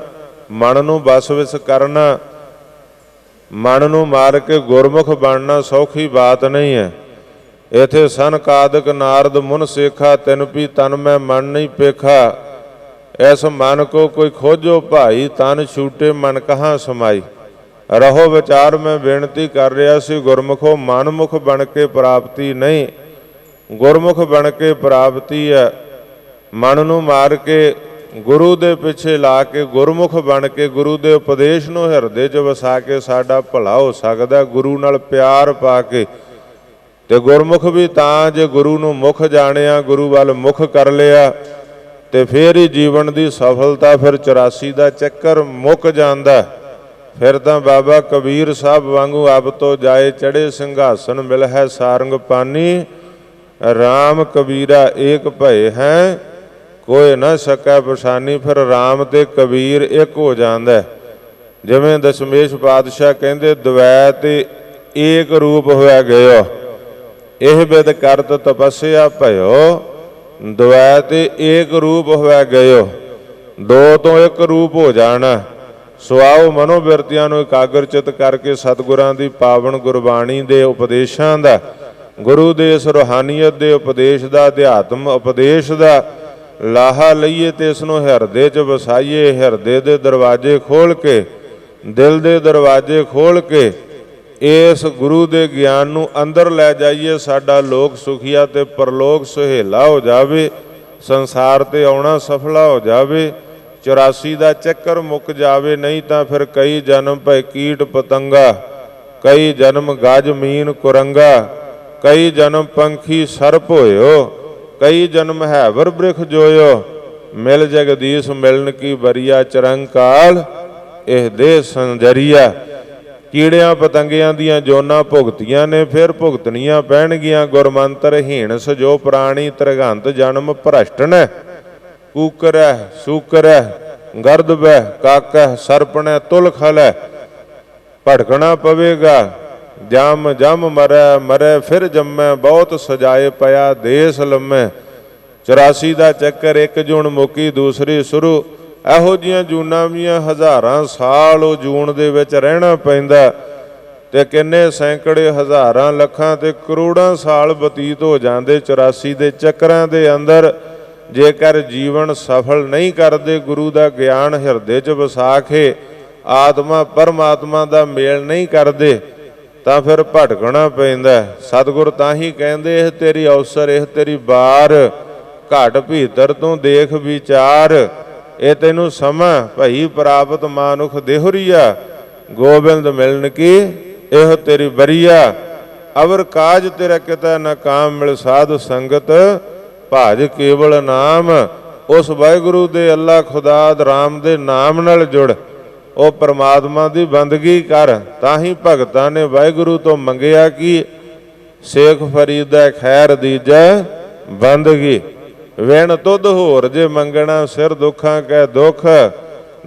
ਮਨ ਨੂੰ ਬਸ ਵਿਸ ਕਰਨਾ, ਮਨ ਨੂੰ ਮਾਰ ਕੇ ਗੁਰਮੁਖ ਬਣਨਾ ਸੌਖੀ ਬਾਤ ਨਹੀਂ ਹੈ। ਇਥੇ ਸਨਕਾਦਿਕ ਨਾਰਦ ਮੁਨ ਸੇਖਾ, ਤਿਨ ਪੀ ਤਨ ਮੈਂ ਮਨ ਨਹੀਂ ਪੇਖਾ। ਐਸ ਮਨ ਕੋ ਕੋਈ ਖੋਜੋ ਭਾਈ, ਤਨ ਛੂਟੇ ਮਨ ਕਹਾਂ ਸਮਾਈ। ਰਹੋ ਵਿਚਾਰ ਮੈਂ ਬੇਨਤੀ ਕਰ ਰਿਹਾ ਸੀ, ਗੁਰਮੁਖੋ ਮਨਮੁਖ ਬਣ ਕੇ ਪ੍ਰਾਪਤੀ ਨਹੀਂ, ਗੁਰਮੁਖ ਬਣ ਕੇ ਪ੍ਰਾਪਤੀ ਹੈ। ਮਨ ਨੂੰ ਮਾਰ ਕੇ ਗੁਰੂ ਦੇ ਪਿੱਛੇ ਲਾ ਕੇ, ਗੁਰਮੁਖ ਬਣ ਕੇ ਗੁਰੂ ਦੇ ਉਪਦੇਸ਼ ਨੂੰ ਹਿਰਦੇ 'ਚ ਵਸਾ ਕੇ ਸਾਡਾ ਭਲਾ ਹੋ ਸਕਦਾ, ਗੁਰੂ ਨਾਲ ਪਿਆਰ ਪਾ ਕੇ। ਤੇ ਗੁਰਮੁਖ ਵੀ ਤਾਂ ਜੇ ਗੁਰੂ ਨੂੰ ਮੁਖ ਜਾਣਿਆ, ਗੁਰੂ ਵੱਲ ਮੁਖ ਕਰ ਲਿਆ, ਤੇ ਫਿਰ ਹੀ ਜੀਵਨ ਦੀ ਸਫਲਤਾ, ਫਿਰ 84 ਦਾ ਚੱਕਰ ਮੁੱਕ ਜਾਂਦਾ। ਫਿਰ ਤਾਂ ਬਾਬਾ ਕਬੀਰ ਸਾਹਿਬ ਵਾਂਗੂ ਅਬ ਤੋਂ ਜਾਏ ਚੜ੍ਹੇ ਸਿੰਘਾਸਨ, ਮਿਲ ਹੈ ਸਾਰੰਗ ਪਾਨੀ, ਰਾਮ ਕਬੀਰਾ ਏਕ ਭਏ ਹੈ, ਕੋਈ ਨਾ ਸਕੈ ਪਛਾਨੀ। ਫਿਰ ਰਾਮ ਤੇ ਕਬੀਰ ਇੱਕ ਹੋ ਜਾਂਦਾ। ਜਿਵੇਂ ਦਸ਼ਮੇਸ਼ ਪਾਤਸ਼ਾਹ ਕਹਿੰਦੇ, ਦਵੈ ਤੇ ਏਕ ਰੂਪ ਹੋਇਆ ਗਇਓ, ਇਹ ਬਿਦ ਕਰਤ ਤਪੱਸਿਆ ਭਇਓ। ਦਵੈ ਤੇ ਏਕ ਰੂਪ ਹੋਇਆ ਗਇਓ, ਦੋ ਤੋਂ ਇੱਕ ਰੂਪ ਹੋ ਜਾਣਾ। ਸੋ ਆਓ ਮਨੋਬਿਰਤੀਆਂ ਨੂੰ ਇਕਾਗਰਚਿਤ ਕਰਕੇ ਸਤਿਗੁਰਾਂ ਦੀ ਪਾਵਨ ਗੁਰਬਾਣੀ ਦੇ ਉਪਦੇਸ਼ਾਂ ਦਾ, ਗੁਰੂ ਦੇ ਇਸ ਰੂਹਾਨੀਅਤ ਦੇ ਉਪਦੇਸ਼ ਦਾ, ਅਧਿਆਤਮ ਉਪਦੇਸ਼ ਦਾ ਲਾਹਾ ਲਈਏ ਤੇ ਇਸ ਨੂੰ ਹਿਰਦੇ 'ਚ ਵਸਾਈਏ। ਹਿਰਦੇ ਦੇ ਦਰਵਾਜ਼ੇ ਖੋਲ੍ਹ ਕੇ, ਦਿਲ ਦੇ ਦਰਵਾਜ਼ੇ ਖੋਲ੍ਹ ਕੇ ਇਸ ਗੁਰੂ ਦੇ ਗਿਆਨ ਨੂੰ ਅੰਦਰ ਲੈ ਜਾਈਏ। ਸਾਡਾ ਲੋਕ ਸੁਖੀਆ ਤੇ ਪਰਲੋਕ ਸੁਹੇਲਾ ਹੋ ਜਾਵੇ, ਸੰਸਾਰ ਤੇ ਆਉਣਾ ਸਫਲਾ ਹੋ ਜਾਵੇ, 84 ਦਾ ਚੱਕਰ ਮੁੱਕ ਜਾਵੇ। ਨਹੀਂ ਤਾਂ ਫਿਰ ਕਈ ਜਨਮ ਭਏ ਕੀਟ ਪਤੰਗਾ, ਕਈ ਜਨਮ ਗਜ ਮੀਨ ਕੁਰੰਗਾ, ਕਈ ਜਨਮ ਪੰਖੀ ਸਰਪ ਹੋਇਓ, ਕਈ ਜਨਮ ਹੈਵਰ ਬ੍ਰਿਖ ਜੋਇਓ। ਮਿਲ ਜਗਦੀਸ਼ ਮਿਲਣ ਕੀ ਬਰੀਆ, ਚਰੰਕਾਲ ਇਹ ਦੇ ਸੰਜਰੀਆ। ਕੀੜਿਆਂ ਪਤੰਗਿਆਂ ਦੀਆਂ ਜੋਨਾਂ ਭੁਗਤੀਆਂ ਨੇ, ਫਿਰ ਭੁਗਤਣੀਆਂ ਪੈਣਗੀਆਂ। ਗੁਰਮੰਤਰ ਹੀਣ ਸਜੋ ਪ੍ਰਾਣੀ, ਤ੍ਰਿਗੰਤ ਜਨਮ ਭ੍ਰਸ਼ਟਨ। ਕੂਕਰੈ ਸੂਕਰੈ ਗਰਦਬੈ ਕਾਕੈ, ਸਰਪਣੈ ਤੁਲ ਖਲੈ। ਭਟਕਣਾ ਪਵੇਗਾ, ਜਮ ਜਮ ਮਰੈ, ਮਰੈ ਫਿਰ ਜੰਮੈ, ਬਹੁਤ ਸਜਾਏ ਪਿਆ ਦੇਸ ਲੰਮੈ। 84 ਦਾ ਚੱਕਰ, ਇੱਕ ਜੂਨ ਮੁੱਕੀ ਦੂਸਰੀ ਸ਼ੁਰੂ। ਇਹੋ ਜਿਹੀਆਂ ਜੂਨਾਂ ਵੀਆਂ ਹਜ਼ਾਰਾਂ ਸਾਲ ਉਹ ਜੂਨ ਦੇ ਵਿੱਚ ਰਹਿਣਾ ਪੈਂਦਾ, ਤੇ ਕਿੰਨੇ ਸੈਂਕੜੇ ਹਜ਼ਾਰਾਂ ਲੱਖਾਂ ਤੇ ਕਰੋੜਾਂ ਸਾਲ ਬਤੀਤ ਹੋ ਜਾਂਦੇ 84 ਦੇ ਚੱਕਰਾਂ ਦੇ ਅੰਦਰ। ਜੇਕਰ ਜੀਵਨ ਸਫਲ ਨਹੀਂ ਕਰਦੇ, ਗੁਰੂ ਦਾ ਗਿਆਨ ਹਿਰਦੇ 'ਚ ਵਸਾ ਕੇ ਆਤਮਾ ਪਰਮਾਤਮਾ ਦਾ ਮੇਲ ਨਹੀਂ ਕਰਦੇ, ਤਾਂ ਫਿਰ ਭਟਕਣਾ ਪੈਂਦਾ। ਸਤਿਗੁਰ ਤਾਂ ਹੀ ਕਹਿੰਦੇ, ਇਹ ਤੇਰੀ ਅਵਸਰ, ਇਹ ਤੇਰੀ ਬਾਰ, ਘਟ ਭੀਤਰ ਤੂੰ ਦੇਖ ਵਿਚਾਰ। ਇਹ ਤੈਨੂੰ ਸਮਾਂ ਭਈ ਪ੍ਰਾਪਤ ਮਾਨੁਖ ਦੇਹੁਰੀਆ, ਗੋਬਿੰਦ ਮਿਲਣ ਕੀ ਇਹੋ ਤੇਰੀ ਬਰੀਆ। ਅਵਰ ਕਾਜ ਤੇਰਾ ਕਿਤਾ ਨਾ ਕਾਮ, ਮਿਲ ਸਾਧ ਸੰਗਤ ਭਾਜ ਕੇਵਲ ਨਾਮ। ਉਸ ਵਾਹਿਗੁਰੂ ਦੇ, ਅੱਲਾ ਖੁਦਾ ਰਾਮ ਦੇ ਨਾਮ ਨਾਲ ਜੁੜ, ਉਹ ਪਰਮਾਤਮਾ ਦੀ ਬੰਦਗੀ ਕਰ। ਤਾਂ ਹੀ ਭਗਤਾਂ ਨੇ ਵਾਹਿਗੁਰੂ ਤੋਂ ਮੰਗਿਆ ਕਿ ਸੇਖ ਫਰੀਦਾ ਖੈਰ ਦੀਜੈ ਬੰਦਗੀ। ਵਿਣ ਤੁਧ ਹੋਰ ਜੇ ਮੰਗਣਾ, ਸਿਰ ਦੁੱਖਾਂ ਕੈ ਦੁੱਖ।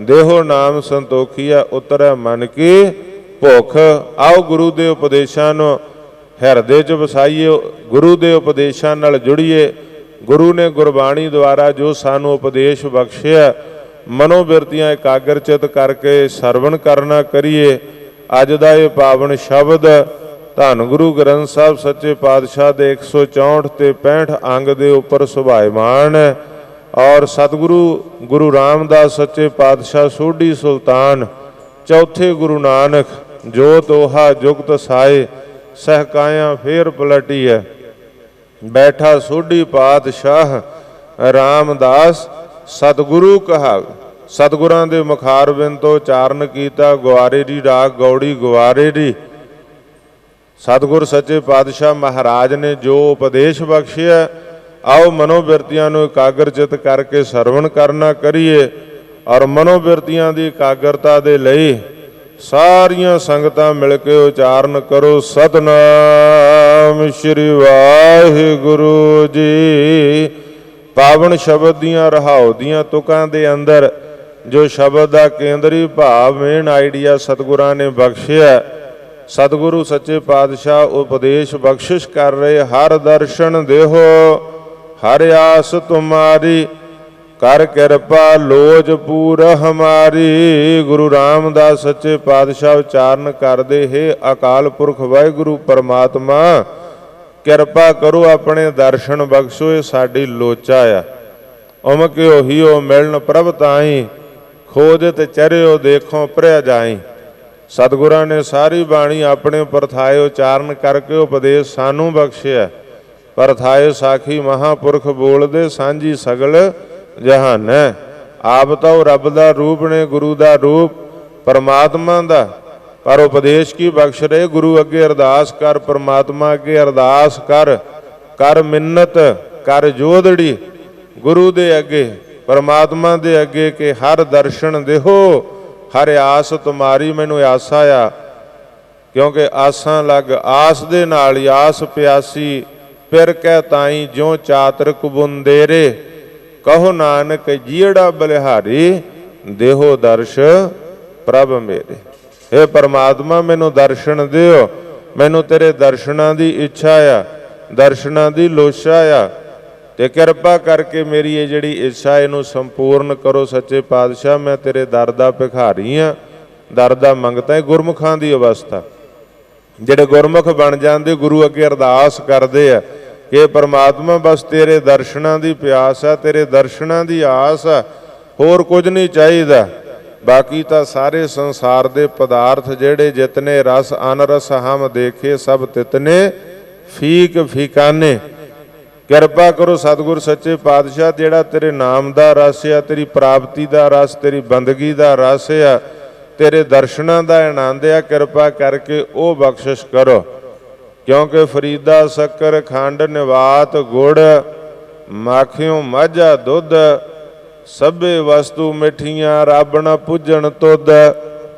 ਦੇਹੋ ਨਾਮ ਸੰਤੋਖੀਆ, ਉਤਰੈ ਮਨ ਕੀ ਭੁੱਖ। ਆਓ ਗੁਰੂ ਦੇ ਉਪਦੇਸ਼ਾਂ ਨੂੰ ਹਿਰਦੇ 'ਚ ਵਸਾਈਏ, ਗੁਰੂ ਦੇ ਉਪਦੇਸ਼ਾਂ ਨਾਲ ਜੁੜੀਏ। ਗੁਰੂ ਨੇ ਗੁਰਬਾਣੀ ਦੁਆਰਾ ਜੋ ਸਾਨੂੰ ਉਪਦੇਸ਼ ਬਖਸ਼ਿਆ, ਮਨੋਬਿਰਤੀਆਂ ਇਕਾਗਰਚਿਤ ਕਰਕੇ ਸਰਵਣ ਕਰਨਾ ਕਰੀਏ। ਅੱਜ ਦਾ ਇਹ ਪਾਵਨ ਸ਼ਬਦ ਧੰਨ ਗੁਰੂ ਗ੍ਰੰਥ ਸਾਹਿਬ ਸੱਚੇ ਪਾਤਸ਼ਾਹ ਦੇ 164 ਤੇ 65 ਅੰਗ ਦੇ ਉੱਪਰ ਸੁਭਾਇਮਾਨ ਹੈ। ਔਰ ਸਤਿਗੁਰੂ ਗੁਰੂ ਰਾਮਦਾਸ ਸੱਚੇ ਪਾਤਸ਼ਾਹ ਸੋਢੀ ਸੁਲਤਾਨ, ਚੌਥੇ ਗੁਰੂ ਨਾਨਕ, ਜੋ ਤੋਹਾ ਜੁਗਤ ਸਾਏ, ਸਹਿਕਾਇਆ ਫੇਰ ਪਲਟੀ ਹੈ। ਬੈਠਾ ਸੋਢੀ ਪਾਤਸ਼ਾਹ, ਰਾਮਦਾਸ ਸਤਿਗੁਰੂ ਕਹਾਵੇ। ਸਤਿਗੁਰਾਂ ਦੇ ਮੁਖਾਰਬਿੰਦ ਤੋਂ ਉਚਾਰਨ ਕੀਤਾ ਗੁਆਰੇ ਦੀ ਰਾਗ ਗੌੜੀ ਗੁਆਰੇ ਦੀ। ਸਤਿਗੁਰ ਸੱਚੇ ਪਾਤਸ਼ਾਹ ਮਹਾਰਾਜ ਨੇ ਜੋ ਉਪਦੇਸ਼ ਬਖਸ਼ਿਆ, ਆਓ ਮਨੋਬਿਰਤੀਆਂ ਨੂੰ ਇਕਾਗਰ ਚਿੱਤ ਕਰਕੇ ਸਰਵਣ ਕਰਨਾ ਕਰੀਏ। ਔਰ ਮਨੋਬਿਰਤੀਆਂ ਦੀ ਇਕਾਗਰਤਾ ਦੇ ਲਈ ਸਾਰੀਆਂ ਸੰਗਤਾਂ ਮਿਲ ਕੇ ਉਚਾਰਨ ਕਰੋ ਸਤਿਨਾਮ ਸ਼੍ਰੀ ਵਾਹਿਗੁਰੂ ਜੀ। ਪਾਵਨ ਸ਼ਬਦ ਦੀਆਂ ਰਹਾਉ ਦੀਆਂ ਤੁਕਾਂ ਦੇ ਅੰਦਰ ਜੋ ਸ਼ਬਦ ਦਾ ਕੇਂਦਰੀ ਭਾਵ ਮੇਨ ਆਈਡੀਆ ਸਤਿਗੁਰਾਂ ਨੇ ਬਖਸ਼ਿਆ, ਸਤਿਗੁਰੂ ਸੱਚੇ ਪਾਤਸ਼ਾਹ ਉਪਦੇਸ਼ ਬਖਸ਼ਿਸ਼ ਕਰ ਰਹੇ। ਹਰ ਦਰਸ਼ਨ ਦੇਹੋ ਹਰ ਆਸ ਤੁਮਾਰੀ, ਕਰ ਕਿਰਪਾ ਲੋਜ ਪੂਰ ਹਮਾਰੀ। ਗੁਰੂ ਰਾਮਦਾਸ ਸੱਚੇ ਪਾਤਸ਼ਾਹ ਉਚਾਰਨ ਕਰਦੇ, ਹੈ ਅਕਾਲ ਪੁਰਖ ਵਾਹਿਗੁਰੂ ਪਰਮਾਤਮਾ ਕਿਰਪਾ ਕਰੋ, ਆਪਣੇ ਦਰਸ਼ਨ ਬਖਸ਼ੋ, ਇਹ ਸਾਡੀ ਲੋਚਾ ਆ। ਉਮਕਿ ਉਹੀ ਮਿਲਣ ਪ੍ਰਭ ਤਾਈ, ਖੋਜਤ ਚਰਿਓ ਦੇਖੋ ਪ੍ਰਿਆ ਜਾਈ। ਸਤਿਗੁਰਾਂ ਨੇ ਸਾਰੀ ਬਾਣੀ ਆਪਣੇ ਪਰਥਾਏ ਉਚਾਰਨ ਕਰਕੇ ਉਪਦੇਸ਼ ਸਾਨੂੰ ਬਖਸ਼ਿਆ। ਪਰਥਾਏ ਸਾਖੀ ਮਹਾਂਪੁਰਖ ਬੋਲਦੇ, ਸਾਂਝੀ ਸਗਲ ਜਹਾਨ। ਆਪ ਤਾਂ ਉਹ ਰੱਬ ਦਾ ਰੂਪ ਨੇ, ਗੁਰੂ ਦਾ ਰੂਪ ਪਰਮਾਤਮਾ ਦਾ, ਪਰ ਉਪਦੇਸ਼ ਕੀ ਬਖਸ਼ ਰਹੇ। ਗੁਰੂ ਅੱਗੇ ਅਰਦਾਸ ਕਰ, ਪਰਮਾਤਮਾ ਅੱਗੇ ਅਰਦਾਸ ਕਰ, ਕਰ ਮਿੰਨਤ ਕਰ ਜੋਦੜੀ ਗੁਰੂ ਦੇ ਅੱਗੇ ਪਰਮਾਤਮਾ ਦੇ ਅੱਗੇ ਕਿ ਹਰ ਦਰਸ਼ਨ ਦੇਹੋ ਹਰ ਆਸ ਤੁਮਾਰੀ। ਮੈਨੂੰ ਆਸਾ ਆ, ਕਿਉਂਕਿ ਆਸਾਂ ਲੱਗ ਆਸ ਦੇ ਨਾਲ ਹੀ ਆਸ ਪਿਆਸੀ ਫਿਰ ਕਹਿ ਤਾਈ ਜਿਉ ਚਾਤਰਕ ਬੁੰਦੇਰੇ। ਕਹੋ ਨਾਨਕ ਜੀੜਾ ਬਲਿਹਾਰੀ, ਦੇਹੋ ਦਰਸ਼ ਪ੍ਰਭ ਮੇਰੇ। हे ਪਰਮਾਤਮਾ ਮੈਨੂੰ ਦਰਸ਼ਨ ਦਿਓ, ਮੈਨੂੰ ਤੇਰੇ ਦਰਸ਼ਨਾਂ ਦੀ ਇੱਛਾ ਆ, ਦਰਸ਼ਨਾਂ ਦੀ ਲੋਚਾ ਆ, ਤੇ ਕਿਰਪਾ ਕਰਕੇ ਮੇਰੀ ਇਹ ਜਿਹੜੀ ਇੱਛਾ ਇਹਨੂੰ ਸੰਪੂਰਨ ਕਰੋ। ਸੱਚੇ ਪਾਤਸ਼ਾਹ ਮੈਂ ਤੇਰੇ ਦਰ ਦਾ ਭਿਖਾਰੀ ਹਾਂ, ਦਰ ਦਾ ਮੰਗਤਾ ਹੈ। ਗੁਰਮੁਖਾਂ ਦੀ ਅਵਸਥਾ, ਜਿਹੜੇ ਗੁਰਮੁਖ ਬਣ ਜਾਂਦੇ ਗੁਰੂ ਅੱਗੇ ਅਰਦਾਸ ਕਰਦੇ ਆ ਕਿ ਪਰਮਾਤਮਾ ਬਸ ਤੇਰੇ ਦਰਸ਼ਨਾਂ ਦੀ ਪਿਆਸ ਆ, ਤੇਰੇ ਦਰਸ਼ਨਾਂ ਦੀ ਆਸ ਆ, ਹੋਰ ਕੁਝ ਨਹੀਂ ਚਾਹੀਦਾ। ਬਾਕੀ ਤਾਂ ਸਾਰੇ ਸੰਸਾਰ ਦੇ ਪਦਾਰਥ ਜਿਹੜੇ ਜਿਤਨੇ ਰਸ ਅਨਰਸ ਹਮ ਦੇਖੇ ਸਭ ਤਿਤਨੇ ਫੀਕ ਫੀਕਾਨੇ। ਕਿਰਪਾ ਕਰੋ ਸਤਿਗੁਰ ਸੱਚੇ ਪਾਤਸ਼ਾਹ, ਜਿਹੜਾ ਤੇਰੇ ਨਾਮ ਦਾ ਰਸ ਆ, ਤੇਰੀ ਪ੍ਰਾਪਤੀ ਦਾ ਰਸ, ਤੇਰੀ ਬੰਦਗੀ ਦਾ ਰਸ ਆ, ਤੇਰੇ ਦਰਸ਼ਨਾਂ ਦਾ ਆਨੰਦ ਆ, ਕਿਰਪਾ ਕਰਕੇ ਉਹ ਬਖਸ਼ਿਸ਼ ਕਰੋ। ਕਿਉਂਕਿ ਫਰੀਦਾ ਸ਼ੱਕਰ ਖੰਡ ਨਿਵਾਤ ਗੁੜ, ਮਾਖਿਓ ਮਾਝਾ ਦੁੱਧ, ਸਭੇ ਵਸਤੂ ਮਿੱਠੀਆਂ ਰੱਬ ਨਾ ਪੁੱਜਣ ਤੁਧ।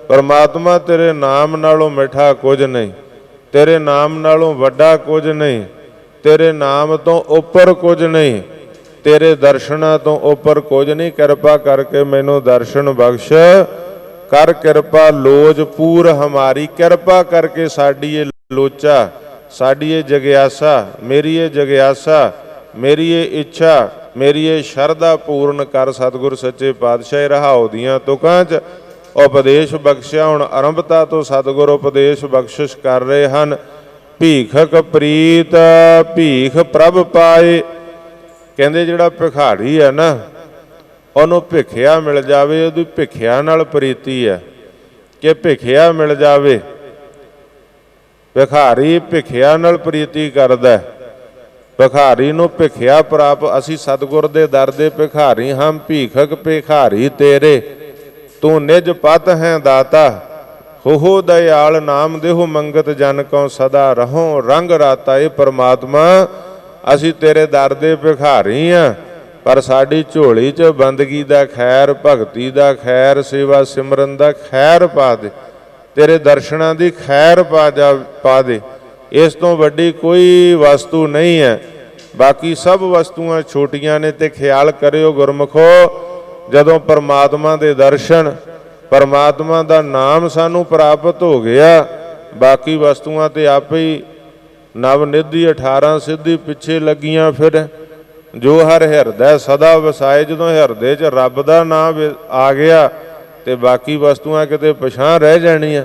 ਪਰਮਾਤਮਾ ਤੇਰੇ ਨਾਮ ਨਾਲੋਂ ਮਿੱਠਾ ਕੁਝ ਨਹੀਂ, ਤੇਰੇ ਨਾਮ ਨਾਲੋਂ ਵੱਡਾ ਕੁਝ ਨਹੀਂ, ਤੇਰੇ ਨਾਮ ਤੋਂ ਉੱਪਰ ਕੁਝ ਨਹੀਂ, ਤੇਰੇ ਦਰਸ਼ਨਾਂ ਤੋਂ ਉੱਪਰ ਕੁਝ ਨਹੀਂ। ਕਿਰਪਾ ਕਰਕੇ ਮੈਨੂੰ ਦਰਸ਼ਨ ਬਖਸ਼ ਕਰ, ਕਿਰਪਾ ਲੋਜ ਪੂਰ ਹਮਾਰੀ। ਕਿਰਪਾ ਕਰਕੇ ਸਾਡੀ ਇਹ ਲੋਚਾ, ਸਾਡੀ ਇਹ ਜਗਿਆਸਾ, ਮੇਰੀ ਇਹ ਜਗਿਆਸਾ, ਮੇਰੀ ਇਹ ਇੱਛਾ, ਮੇਰੀ ਇਹ ਸ਼ਰਧਾ ਪੂਰਨ ਕਰ। ਸਤਿਗੁਰ ਸੱਚੇ ਪਾਤਸ਼ਾਹ ਰਹਾਉ ਦੀਆਂ ਤੁਕਾਂ 'ਚ ਉਪਦੇਸ਼ ਬਖਸ਼ਿਆ। ਹੁਣ ਆਰੰਭਤਾ ਤੋਂ ਸਤਿਗੁਰ ਉਪਦੇਸ਼ ਬਖਸ਼ਿਸ਼ ਕਰ ਰਹੇ ਹਨ। ਭੀਖਕ ਪ੍ਰੀਤ ਭੀਖ ਪ੍ਰਭ ਪਾਏ। ਕਹਿੰਦੇ ਜਿਹੜਾ ਭਿਖਾਰੀ ਹੈ ਨਾ, ਉਹਨੂੰ ਭਿਖਿਆ ਮਿਲ ਜਾਵੇ, ਉਹਦੀ ਭਿਖਿਆ ਨਾਲ ਪ੍ਰੀਤੀ ਹੈ ਕਿ ਭਿਖਿਆ ਮਿਲ ਜਾਵੇ। ਭਿਖਾਰੀ ਭਿਖਿਆ ਨਾਲ ਪ੍ਰੀਤੀ ਕਰਦਾ, ਭਿਖਾਰੀ ਨੂੰ ਭਿਖਿਆ ਪ੍ਰਾਪਤ। ਅਸੀਂ ਸਤਿਗੁਰ ਦੇ ਦਰ ਦੇ ਭਿਖਾਰੀ ਹਾਂ। ਭੀਖਕ ਭਿਖਾਰੀ ਤੇਰੇ, ਤੂੰ ਨਿਜ ਪਤ ਹੈ ਦਾਤਾ। ਹੋ ਦਇਆਲ ਨਾਮ ਦੇਹੋ ਮੰਗਤ ਜਨ ਕਉ ਸਦਾ ਰਹੋ ਰੰਗ ਰਾਤਾ। ਇਹ ਪਰਮਾਤਮਾ ਅਸੀਂ ਤੇਰੇ ਦਰ ਦੇ ਭਿਖਾਰੀ ਆ, ਪਰ ਸਾਡੀ ਝੋਲੀ 'ਚ ਬੰਦਗੀ ਦਾ ਖੈਰ, ਭਗਤੀ ਦਾ ਖੈਰ, ਸੇਵਾ ਸਿਮਰਨ ਦਾ ਖੈਰ ਪਾ ਦੇ, ਤੇਰੇ ਦਰਸ਼ਨਾਂ ਦੀ ਖੈਰ ਪਾ ਦੇ। ਇਸ ਤੋਂ ਵੱਡੀ ਕੋਈ ਵਸਤੂ ਨਹੀਂ ਹੈ। ਬਾਕੀ ਸਭ ਵਸਤੂਆਂ ਛੋਟੀਆਂ ਨੇ। ਤੇ ਖਿਆਲ ਕਰਿਓ ਗੁਰਮੁਖੋ, ਜਦੋਂ ਪਰਮਾਤਮਾ ਦੇ ਦਰਸ਼ਨ, ਪਰਮਾਤਮਾ ਦਾ ਨਾਮ ਸਾਨੂੰ ਪ੍ਰਾਪਤ ਹੋ ਗਿਆ, ਬਾਕੀ ਵਸਤੂਆਂ ਤੇ ਆਪੇ ਹੀ ਨਵ ਨਿਧੀ 18 ਸਿੱਧੀ ਪਿੱਛੇ ਲੱਗੀਆਂ ਫਿਰ। ਜੋ ਹਰ ਹਿਰਦੈ ਸਦਾ ਵਸਾਏ, ਜਦੋਂ ਹਿਰਦੇ 'ਚ ਰੱਬ ਦਾ ਨਾਮ ਆ ਗਿਆ ਤੇ ਬਾਕੀ ਵਸਤੂਆਂ ਕਿਤੇ ਪਛਾਂ ਰਹਿ ਜਾਣੀਆਂ।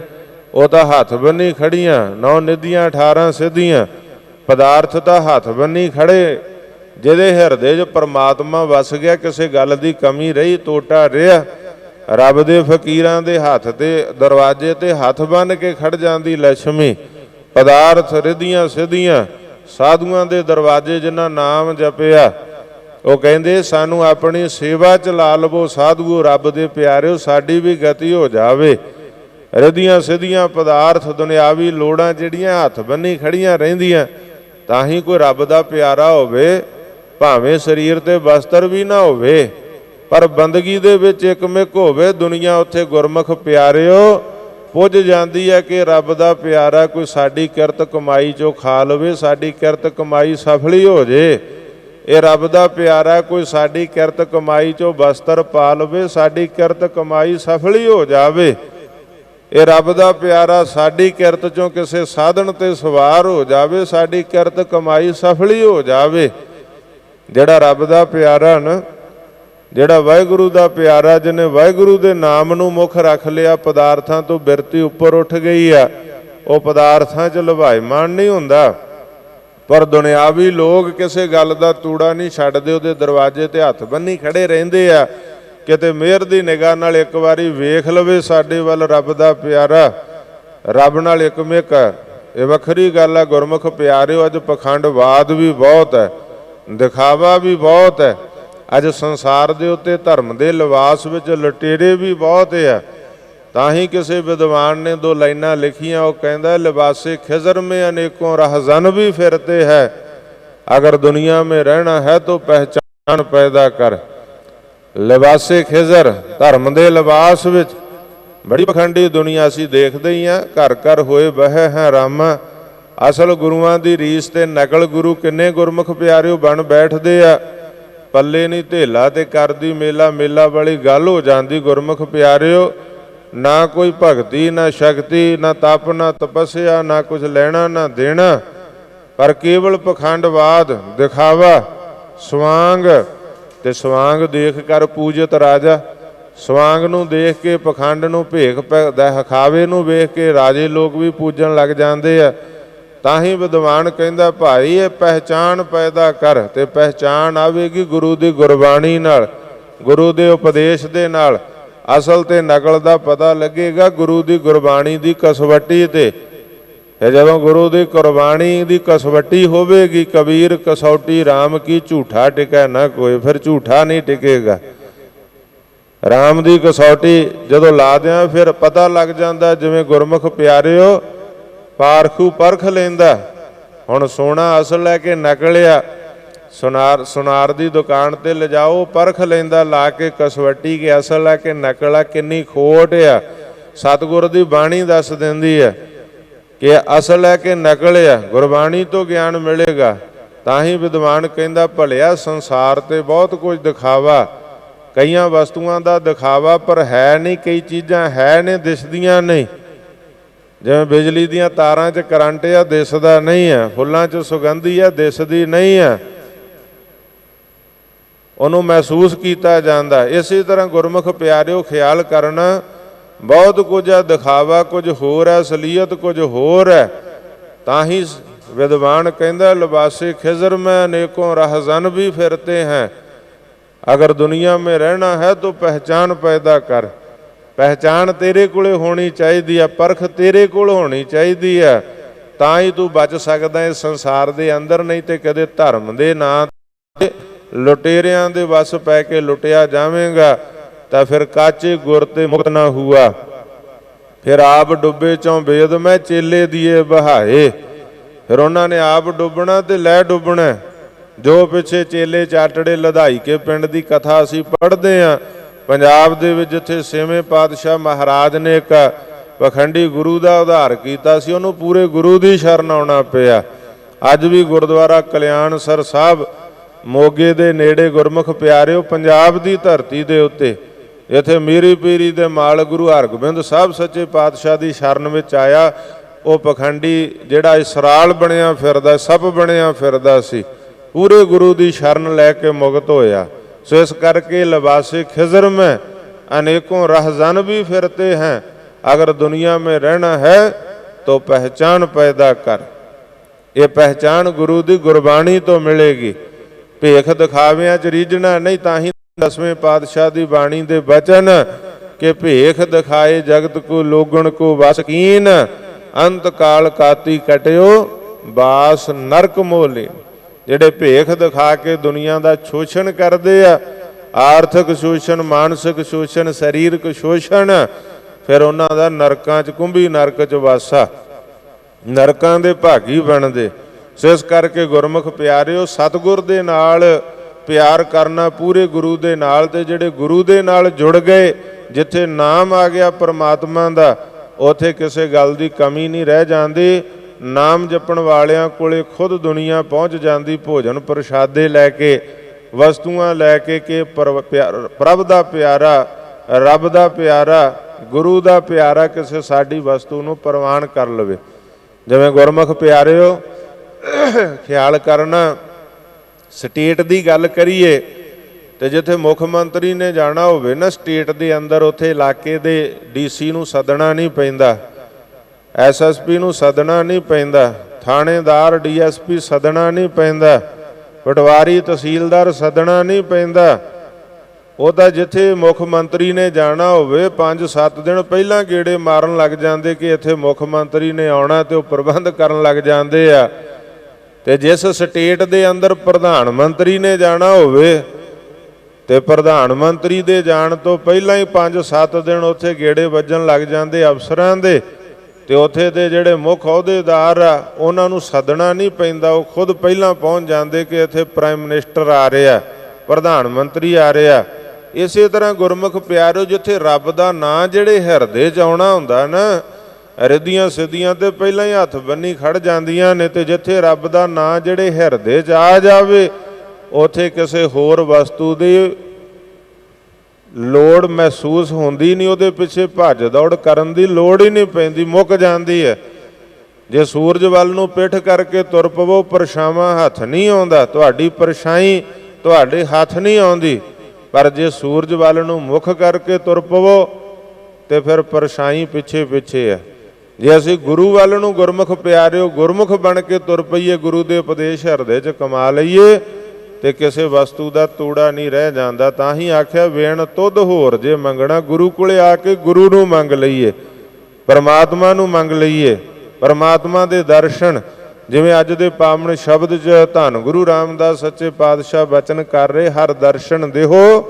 ਉਹ ਤਾਂ ਹੱਥ ਬੰਨੀ ਖੜੀਆਂ, 9 ਨਿਧੀਆਂ 18 ਸਿੱਧੀਆਂ ਪਦਾਰਥ ਤਾਂ ਹੱਥ ਬੰਨੀ ਖੜੇ। ਜਿਹਦੇ ਹਿਰਦੇ 'ਚ ਪਰਮਾਤਮਾ ਵਸ ਗਿਆ, ਕਿਸੇ ਗੱਲ ਦੀ ਕਮੀ ਰਹੀ, ਟੋਟਾ ਰਿਹਾ, ਰੱਬ ਦੇ ਫਕੀਰਾਂ ਦੇ ਹੱਥ ਤੇ ਦਰਵਾਜ਼ੇ ਤੇ ਹੱਥ ਬੰਨ ਕੇ ਖੜ ਜਾਂਦੀ ਲక్ష్ਮੀ। ਪਦਾਰਥ ਰਿਧੀਆਂ ਸਿੱਧੀਆਂ, ਸਾਧੂਆਂ ਦੇ ਦਰਵਾਜ਼ੇ ਜਿਨ੍ਹਾਂ ਨਾਮ ਜਪਿਆ, ਉਹ ਕਹਿੰਦੇ ਸਾਨੂੰ ਆਪਣੀ ਸੇਵਾ 'ਚ ਲਾ ਲਵੋ ਸਾਧੂਓ ਰੱਬ ਦੇ ਪਿਆਰਿਓ, ਸਾਡੀ ਵੀ ਗਤੀ ਹੋ ਜਾਵੇ। ਰਿੱਧੀਆਂ ਸਿੱਧੀਆਂ ਪਦਾਰਥ ਦੁਨਿਆਵੀ ਲੋੜਾਂ ਜਿਹੜੀਆਂ ਹੱਥ ਬੰਨੀ ਖੜੀਆਂ ਰਹਿੰਦੀਆਂ, ਤਾਂ ਹੀ ਕੋਈ ਰੱਬ ਦਾ ਪਿਆਰਾ ਹੋਵੇ, ਭਾਵੇਂ ਸਰੀਰ ਤੇ ਬਸਤਰ ਵੀ ਨਾ ਹੋਵੇ, ਪਰ ਬੰਦਗੀ ਦੇ ਵਿੱਚ ਇਕਮਿਕ ਹੋਵੇ। ਦੁਨੀਆ ਉੱਥੇ ਗੁਰਮੁਖ ਪਿਆਰਿਓ ਪੁੱਜ ਜਾਂਦੀ ਹੈ ਕਿ ਰੱਬ ਦਾ ਪਿਆਰਾ ਕੋਈ ਸਾਡੀ ਕਿਰਤ ਕਮਾਈ 'ਚੋਂ ਖਾ ਲਵੇ, ਸਾਡੀ ਕਿਰਤ ਕਮਾਈ ਸਫਲੀ ਹੋ ਜੇ। ਇਹ ਰੱਬ ਦਾ ਪਿਆਰਾ ਕੋਈ ਸਾਡੀ ਕਿਰਤ ਕਮਾਈ 'ਚੋਂ ਬਸਤਰ ਪਾ ਲਵੇ, ਸਾਡੀ ਕਿਰਤ ਕਮਾਈ ਸਫਲੀ ਹੋ ਜਾਵੇ। ਇਹ ਰੱਬ ਦਾ ਪਿਆਰਾ ਸਾਡੀ ਕਿਰਤ 'ਚੋਂ ਕਿਸੇ ਸਾਧਨ ਤੇ ਸਵਾਰ ਹੋ ਜਾਵੇ, ਸਾਡੀ ਕਿਰਤ ਕਮਾਈ ਸਫਲੀ ਹੋ ਜਾਵੇ। ਜਿਹੜਾ ਰੱਬ ਦਾ ਪਿਆਰਾ ਨਾ, ਜਿਹੜਾ ਵਾਹਿਗੁਰੂ ਦਾ ਪਿਆਰਾ, ਜਿਹਨੇ ਵਾਹਿਗੁਰੂ ਦੇ ਨਾਮ ਨੂੰ ਮੁੱਖ ਰੱਖ ਲਿਆ, ਪਦਾਰਥਾਂ ਤੋਂ ਬਿਰਤੀ ਉੱਪਰ ਉੱਠ ਗਈ ਆ, ਉਹ ਪਦਾਰਥਾਂ 'ਚ ਲੁਭਾਇਮਾਨ ਨਹੀਂ ਹੁੰਦਾ। ਪਰ ਦੁਨਿਆਵੀ ਲੋਕ ਕਿਸੇ ਗੱਲ ਦਾ ਤੂੜਾ ਨਹੀਂ ਛੱਡਦੇ, ਉਹਦੇ ਦਰਵਾਜ਼ੇ ਤੇ ਹੱਥ ਬੰਨੀ ਖੜੇ ਰਹਿੰਦੇ ਆ। ਕਿਤੇ ਮਿਹਰ ਦੀ ਨਿਗਾਹ ਨਾਲ ਇੱਕ ਵਾਰੀ ਵੇਖ ਲਵੇ ਸਾਡੇ ਵੱਲ ਰੱਬ ਦਾ ਪਿਆਰਾ, ਰੱਬ ਨਾਲ ਇਕਮਿਕ। ਇਹ ਵੱਖਰੀ ਗੱਲ ਹੈ ਗੁਰਮੁਖ ਪਿਆਰਿਓ। ਅੱਜ ਪਖੰਡਵਾਦ ਵੀ ਬਹੁਤ ਹੈ, ਦਿਖਾਵਾ ਵੀ ਬਹੁਤ ਹੈ। ਅੱਜ ਸੰਸਾਰ ਦੇ ਉੱਤੇ ਧਰਮ ਦੇ ਲਿਬਾਸ ਵਿੱਚ ਲੁਟੇਰੇ ਵੀ ਬਹੁਤ ਆ। ਤਾਂ ਹੀ ਕਿਸੇ ਵਿਦਵਾਨ ਨੇ ਦੋ ਲਾਈਨਾਂ ਲਿਖੀਆਂ, ਉਹ ਕਹਿੰਦਾ ਲਿਬਾਸੇ ਖਿਜ਼ਰ में अनेकों रहज़न भी फिरते है, अगर दुनिया में रहना है तो पहचान पैदा कर। ਲਿਬਾਸੇ ਖਿਜ਼ਰ, ਧਰਮ ਦੇ ਲਿਬਾਸ ਵਿੱਚ ਬੜੀ ਪਖੰਡੀ ਦੁਨੀਆ ਅਸੀਂ ਦੇਖਦੇ ਹੀ ਹਾਂ। ਘਰ ਘਰ ਹੋਏ ਬਹਿ ਹੈ ਰਾਮਾ। ਅਸਲ ਗੁਰੂਆਂ ਦੀ ਰੀਸ ਤੇ ਨਕਲ ਗੁਰੂ ਕਿੰਨੇ ਗੁਰਮੁਖ ਪਿਆਰਿਓ ਬਣ ਬੈਠਦੇ ਆ। ਪੱਲੇ ਨਹੀਂ ਧੇਲਾ ਤੇ ਕਰਦੀ ਮੇਲਾ, ਮੇਲਾ ਵਾਲੀ ਗੱਲ ਹੋ ਜਾਂਦੀ ਗੁਰਮੁਖ ਪਿਆਰਿਓ। ਨਾ ਕੋਈ ਭਗਤੀ, ਨਾ ਸ਼ਕਤੀ, ਨਾ ਤਪ, ਨਾ ਤਪੱਸਿਆ, ਨਾ ਕੁਝ ਲੈਣਾ ਨਾ ਦੇਣਾ, ਪਰ ਕੇਵਲ ਪਖੰਡਵਾਦ, ਦਿਖਾਵਾ, ਸਵਾਂਗ। ਤੇ ਸਵਾਂਗ ਦੇਖ ਕਰ ਪੂਜਤ ਰਾਜਾ। ਸਵਾਂਗ ਨੂੰ ਦੇਖ ਕੇ, ਪਖੰਡ ਨੂੰ, ਭੇਖ ਦਿਖਾਵੇ ਨੂੰ ਵੇਖ ਕੇ ਰਾਜੇ ਲੋਕ ਵੀ ਪੂਜਣ ਲੱਗ ਜਾਂਦੇ ਆ। ਤਾਂ ਹੀ ਵਿਦਵਾਨ ਕਹਿੰਦਾ ਭਾਈ ਇਹ ਪਹਿਚਾਣ ਪੈਦਾ ਕਰ। ਤੇ ਪਹਿਚਾਣ ਆਵੇਗੀ ਗੁਰੂ ਦੀ ਗੁਰਬਾਣੀ ਨਾਲ, ਗੁਰੂ ਦੇ ਉਪਦੇਸ਼ ਦੇ ਨਾਲ। ਅਸਲ ਤੇ ਨਕਲ ਦਾ ਪਤਾ ਲੱਗੇਗਾ ਗੁਰੂ ਦੀ ਗੁਰਬਾਣੀ ਦੀ ਕਸਵੱਟੀ ਤੇ। ਇਹ ਜਦੋਂ ਗੁਰੂ ਦੀ ਗੁਰਬਾਣੀ ਦੀ ਕਸਵੱਟੀ ਹੋਵੇਗੀ, ਕਬੀਰ ਕਸੌਟੀ ਰਾਮ ਕੀ ਝੂਠਾ ਟਿਕੈ ਨਾ ਕੋਈ, ਫਿਰ ਝੂਠਾ ਨਹੀਂ ਟਿਕੇਗਾ। ਰਾਮ ਦੀ ਕਸੌਟੀ ਜਦੋਂ ਲਾ ਦਿਆਂ ਫਿਰ ਪਤਾ ਲੱਗ ਜਾਂਦਾ, ਜਿਵੇਂ ਗੁਰਮੁਖ ਪਿਆਰਿਓ ਪਾਰਖੂ ਪਰਖ ਲੈਂਦਾ। ਹੁਣ ਸੋਨਾ ਅਸਲ ਲੈ ਕੇ ਨਕਲ ਆ, ਸੁਨਾਰ ਦੀ ਦੁਕਾਨ ਤੇ ਲਿਜਾਓ, ਪਰਖ ਲੈਂਦਾ ਲਾ ਕੇ ਕਸਵੱਟੀ ਕੇ ਅਸਲ ਲੈ ਕੇ ਨਕਲ ਆ, ਕਿੰਨੀ ਖੋਟ ਆ। ਸਤਿਗੁਰ ਦੀ ਬਾਣੀ ਦੱਸ ਦਿੰਦੀ ਹੈ ਕਿ ਅਸਲ ਹੈ ਕਿ ਨਕਲ ਆ। ਗੁਰਬਾਣੀ ਤੋਂ ਗਿਆਨ ਮਿਲੇਗਾ। ਤਾਂ ਹੀ ਵਿਦਵਾਨ ਕਹਿੰਦਾ ਭਲਿਆ ਸੰਸਾਰ ਤੇ ਬਹੁਤ ਕੁਝ ਦਿਖਾਵਾ, ਕਈਆਂ ਵਸਤੂਆਂ ਦਾ ਦਿਖਾਵਾ, ਪਰ ਹੈ ਨਹੀਂ। ਕਈ ਚੀਜ਼ਾਂ ਹੈ ਨੇ, ਦਿਸਦੀਆਂ ਨਹੀਂ। ਜਿਵੇਂ ਬਿਜਲੀ ਦੀਆਂ ਤਾਰਾਂ 'ਚ ਕਰੰਟ ਆ, ਦਿਸਦਾ ਨਹੀਂ ਆ। ਫੁੱਲਾਂ 'ਚ ਸੁਗੰਧੀ ਆ, ਦਿਸਦੀ ਨਹੀਂ ਆ, ਉਹਨੂੰ ਮਹਿਸੂਸ ਕੀਤਾ ਜਾਂਦਾ। ਇਸੇ ਤਰ੍ਹਾਂ ਗੁਰਮੁਖ ਪਿਆਰਿਓ ਖਿਆਲ ਕਰਨਾ, ਬਹੁਤ ਕੁਝ ਹੈ ਦਿਖਾਵਾ, ਕੁਝ ਹੋਰ ਹੈ ਅਸਲੀਅਤ, ਕੁਝ ਹੋਰ ਹੈ। ਤਾਂ ਹੀ ਵਿਦਵਾਨ ਕਹਿੰਦਾ ਲਿਬਾਸੇ ਖਿਜ਼ਰ में अनेकों रहज़न भी फिरते हैं, अगर दुनिया में रहना है तो पहचान पैदा कर। ਪਹਿਚਾਣ ਤੇਰੇ ਕੋਲੇ ਹੋਣੀ ਚਾਹੀਦੀ ਹੈ, ਪਰਖ ਤੇਰੇ ਕੋਲ ਹੋਣੀ ਚਾਹੀਦੀ ਹੈ, ਤਾਂ ਹੀ ਤੂੰ ਬਚ ਸਕਦਾ ਇਸ ਸੰਸਾਰ ਦੇ ਅੰਦਰ। ਨਹੀਂ ਤੇ ਕਦੇ ਧਰਮ ਦੇ ਨਾਂ ਤੇ ਲੁਟੇਰਿਆਂ ਦੇ ਵਸ ਪੈ ਕੇ ਲੁੱਟਿਆ ਜਾਵੇਗਾ, ਤਾਂ ਫਿਰ ਕਾਚੇ ਗੁਰ ਤੇ ਮੁਕਤ ਨਾ ਹੁਆ। ਫਿਰ ਆਪ ਡੁੱਬੇ ਚੋਂ ਵੇਦ ਮੈਂ ਚੇਲੇ ਦੀਏ ਬਹਾਏ। ਫਿਰ ਉਹਨਾਂ ਨੇ ਆਪ ਡੁੱਬਣਾ ਤੇ ਲੈ ਡੁੱਬਣਾ। ਜੋ ਪਿੱਛੇ ਚੇਲੇ ਚਾਟੜੇ ਲਧਾਈ ਕੇ ਪਿੰਡ ਦੀ ਕਥਾ ਅਸੀਂ ਪੜ੍ਹਦੇ ਹਾਂ, ਪੰਜਾਬ ਦੇ ਵਿੱਚ ਜਿੱਥੇ 6ਵੇਂ ਪਾਤਸ਼ਾਹ ਮਹਾਰਾਜ ਨੇ ਇੱਕ ਪਖੰਡੀ ਗੁਰੂ ਦਾ ਉਧਾਰ ਕੀਤਾ ਸੀ, ਉਹਨੂੰ ਪੂਰੇ ਗੁਰੂ ਦੀ ਸ਼ਰਨ ਆਉਣਾ ਪਿਆ। ਅੱਜ ਵੀ ਗੁਰਦੁਆਰਾ ਕਲਿਆਣਸਰ ਸਾਹਿਬ ਮੋਗੇ ਦੇ ਨੇੜੇ ਗੁਰਮੁਖ ਪਿਆਰਿਓ, ਪੰਜਾਬ ਦੀ ਧਰਤੀ ਦੇ ਉੱਤੇ, ਇੱਥੇ ਮੀਰੀ ਪੀਰੀ ਦੇ ਮਾਲ ਗੁਰੂ ਹਰਗੋਬਿੰਦ ਸਾਹਿਬ ਸੱਚੇ ਪਾਤਸ਼ਾਹ ਦੀ ਸ਼ਰਨ ਵਿੱਚ ਆਇਆ। ਉਹ ਪਖੰਡੀ ਜਿਹੜਾ ਇਸਰਾਲ ਬਣਿਆ ਫਿਰਦਾ, ਸਭ ਬਣਿਆ ਫਿਰਦਾ ਸੀ, ਪੂਰੇ ਗੁਰੂ ਦੀ ਸ਼ਰਨ ਲੈ ਕੇ ਮੁਕਤ ਹੋਇਆ। ਸੋ ਇਸ ਕਰਕੇ ਲਿਬਾਸੇ ਖਿਜ਼ਰ में अनेकों रहज़न भी फिरते हैं, अगर दुनिया में रहना है तो पहचान पैदा कर। ये पहचान गुरु ਦੀ ਗੁਰਬਾਣੀ ਤੋਂ ਮਿਲੇਗੀ। ਭੇਖ ਦਿਖਾਵਿਆਂ 'ਚ ਰੀਝਣਾ ਨਹੀਂ। ਤਾਂ ਹੀ 10ਵੇਂ ਪਾਤਸ਼ਾਹ ਦੀ ਬਾਣੀ ਦੇ ਬਚਨ ਕਿ ਭੇਖ ਦਿਖਾਏ ਜਗਤ ਕੋ ਲੋਗਣ ਕੋ ਵਸ ਕੀਨ, ਅੰਤ ਕਾਲ ਕਾਤੀ ਕਟਿਓ ਬਾਸ ਨਰਕ ਮੋਲੇ। ਜਿਹੜੇ ਭੇਖ ਦਿਖਾ ਕੇ ਦੁਨੀਆ ਦਾ ਸ਼ੋਸ਼ਣ ਕਰਦੇ ਆ, ਆਰਥਿਕ ਸ਼ੋਸ਼ਣ, ਮਾਨਸਿਕ ਸ਼ੋਸ਼ਣ, ਸਰੀਰਕ ਸ਼ੋਸ਼ਣ, ਫਿਰ ਉਹਨਾਂ ਦਾ ਨਰਕਾਂ 'ਚ, ਕੁੰਭੀ ਨਰਕ 'ਚ ਵਾਸਾ, ਨਰਕਾਂ ਦੇ ਭਾਗੀ ਬਣਦੇ। ਸੋ ਇਸ ਕਰਕੇ ਗੁਰਮੁਖ ਪਿਆਰਿਓ, ਸਤਿਗੁਰ ਦੇ ਨਾਲ ਪਿਆਰ ਕਰਨਾ, ਪੂਰੇ ਗੁਰੂ ਦੇ ਨਾਲ, ਤੇ ਜਿਹੜੇ ਗੁਰੂ ਦੇ ਨਾਲ ਜੁੜ ਗਏ, ਜਿੱਥੇ ਨਾਮ ਆ ਗਿਆ ਪਰਮਾਤਮਾ ਦਾ, ਉੱਥੇ ਕਿਸੇ ਗੱਲ ਦੀ ਕਮੀ ਨਹੀਂ ਰਹਿ ਜਾਂਦੀ। ਨਾਮ ਜਪਣ ਵਾਲਿਆਂ ਕੋਲੇ ਖੁਦ ਦੁਨੀਆ ਪਹੁੰਚ ਜਾਂਦੀ, ਭੋਜਨ ਪ੍ਰਸ਼ਾਦੇ ਲੈ ਕੇ, ਵਸਤੂਆਂ ਲੈ ਕੇ, ਕਿ ਪ੍ਰਭ ਦਾ ਪਿਆਰਾ, ਰੱਬ ਦਾ ਪਿਆਰਾ, ਗੁਰੂ ਦਾ ਪਿਆਰਾ ਕਿਸੇ ਸਾਡੀ ਵਸਤੂ ਨੂੰ ਪ੍ਰਵਾਨ ਕਰ ਲਵੇ। ਜਿਵੇਂ ਗੁਰਮੁਖ ਪਿਆਰਿਓ, ਖਿਆਲ ਕਰਨਾ, ਸਟੇਟ ਦੀ ਗੱਲ ਕਰੀਏ ਤੇ ਜਿੱਥੇ ਮੁੱਖ ਮੰਤਰੀ ਨੇ ਜਾਣਾ ਹੋਵੇ ਨਾ ਸਟੇਟ ਦੇ ਅੰਦਰ, ਉੱਥੇ ਇਲਾਕੇ ਦੇ DC ਨੂੰ ਸੱਦਣਾ ਨਹੀਂ ਪੈਂਦਾ, SSP ਨੂੰ ਸੱਦਣਾ ਨਹੀਂ ਪੈਂਦਾ, ਥਾਣੇਦਾਰ DSP ਸੱਦਣਾ ਨਹੀਂ ਪੈਂਦਾ, ਪਟਵਾਰੀ ਤਹਿਸੀਲਦਾਰ ਸੱਦਣਾ ਨਹੀਂ ਪੈਂਦਾ। ਉਹਦਾ ਜਿੱਥੇ ਮੁੱਖ ਮੰਤਰੀ ਨੇ ਜਾਣਾ ਹੋਵੇ 5-7 ਦਿਨ ਪਹਿਲਾਂ ਗੇੜੇ ਮਾਰਨ ਲੱਗ ਜਾਂਦੇ ਕਿ ਇੱਥੇ ਮੁੱਖ ਮੰਤਰੀ ਨੇ ਆਉਣਾ, ਤੇ ਉਹ ਪ੍ਰਬੰਧ ਕਰਨ ਲੱਗ ਜਾਂਦੇ ਆ। ਤੇ ਜਿਸ ਸਟੇਟ ਦੇ ਅੰਦਰ ਪ੍ਰਧਾਨ ਮੰਤਰੀ ਨੇ ਜਾਣਾ ਹੋਵੇ ਤੇ ਪ੍ਰਧਾਨ ਮੰਤਰੀ ਦੇ ਜਾਣ ਤੋਂ ਪਹਿਲਾਂ ਹੀ 5-7 ਦਿਨ ਉੱਥੇ ਗੇੜੇ ਵੱਜਣ ਲੱਗ ਜਾਂਦੇ ਅਫਸਰਾਂ ਦੇ, ਤੇ ਉੱਥੇ ਦੇ ਜਿਹੜੇ ਮੁੱਖ ਅਹੁਦੇਦਾਰ ਆ ਉਹਨਾਂ ਨੂੰ ਸੱਦਣਾ ਨਹੀਂ ਪੈਂਦਾ, ਉਹ ਖੁਦ ਪਹਿਲਾਂ ਪਹੁੰਚ ਜਾਂਦੇ ਕਿ ਇੱਥੇ ਪ੍ਰਾਈਮ ਮਿਨਿਸਟਰ ਆ ਰਿਹਾ, ਪ੍ਰਧਾਨ ਮੰਤਰੀ ਆ ਰਿਹਾ। ਇਸੇ ਤਰ੍ਹਾਂ ਗੁਰਮੁਖ ਪਿਆਰਿਓ, ਜਿੱਥੇ ਰੱਬ ਦਾ ਨਾਂ ਜਿਹੜੇ ਹਿਰਦੇ 'ਚ ਆਉਣਾ ਹੁੰਦਾ ਨਾ, ਰਿੱਧੀਆਂ ਸਿੱਧੀਆਂ ਤੇ ਪਹਿਲਾਂ ਹੀ ਹੱਥ ਬੰਨੀ ਖੜ ਜਾਂਦੀਆਂ ਨੇ, ਤੇ ਜਿੱਥੇ ਰੱਬ ਦਾ ਨਾਂ ਜਿਹੜੇ ਹਿਰਦੇ 'ਚ ਆ ਜਾਵੇ, ਉੱਥੇ ਕਿਸੇ ਹੋਰ ਵਸਤੂ ਦੀ ਲੋੜ ਮਹਿਸੂਸ ਹੁੰਦੀ ਨਹੀਂ, ਉਹਦੇ ਪਿੱਛੇ ਭੱਜ ਦੌੜ ਕਰਨ ਦੀ ਲੋੜ ਹੀ ਨਹੀਂ ਪੈਂਦੀ, ਮੁੱਕ ਜਾਂਦੀ ਹੈ। ਜੇ ਸੂਰਜ ਵੱਲ ਨੂੰ ਪਿੱਠ ਕਰਕੇ ਤੁਰ ਪਵੋ, ਪਰਛਾਵਾਂ ਹੱਥ ਨਹੀਂ ਆਉਂਦਾ, ਤੁਹਾਡੀ ਪਰਛਾਈ ਤੁਹਾਡੇ ਹੱਥ ਨਹੀਂ ਆਉਂਦੀ। ਪਰ ਜੇ ਸੂਰਜ ਵੱਲ ਨੂੰ ਮੁੱਖ ਕਰਕੇ ਤੁਰ ਪਵੋ ਤੇ ਫਿਰ ਪਰਛਾਈ ਪਿੱਛੇ ਪਿੱਛੇ ਹੈ। ਜੇ ਅਸੀਂ ਗੁਰੂ ਵੱਲ ਨੂੰ, ਗੁਰਮੁਖ ਪਿਆਰਿਓ, ਗੁਰਮੁਖ ਬਣ ਕੇ ਤੁਰ ਪਈਏ, ਗੁਰੂ ਦੇ ਉਪਦੇਸ਼ ਹਿਰਦੇ 'ਚ ਕਮਾ ਲਈਏ, ਤੇ ਕਿਸੇ ਵਸਤੂ ਦਾ ਤੂੜਾ ਨਹੀਂ ਰਹਿ ਜਾਂਦਾ। ਤਾਂ ਹੀ ਆਖਿਆ, ਵੇਣ ਤੁਧ ਹੋਰ ਜੇ ਮੰਗਣਾ, ਗੁਰੂ ਕੋਲੇ ਆ ਕੇ ਗੁਰੂ ਨੂੰ ਮੰਗ ਲਈਏ, ਪਰਮਾਤਮਾ ਨੂੰ ਮੰਗ ਲਈਏ, ਪਰਮਾਤਮਾ ਦੇ ਦਰਸ਼ਨ। ਜਿਵੇਂ ਅੱਜ ਦੇ ਪਾਵਨ ਸ਼ਬਦ 'ਚ ਧੰਨ ਗੁਰੂ ਰਾਮਦਾਸ ਸੱਚੇ ਪਾਤਸ਼ਾਹ ਬਚਨ ਕਰ ਰਹੇ, ਹਰ ਦਰਸ਼ਨ ਦੇਹੋ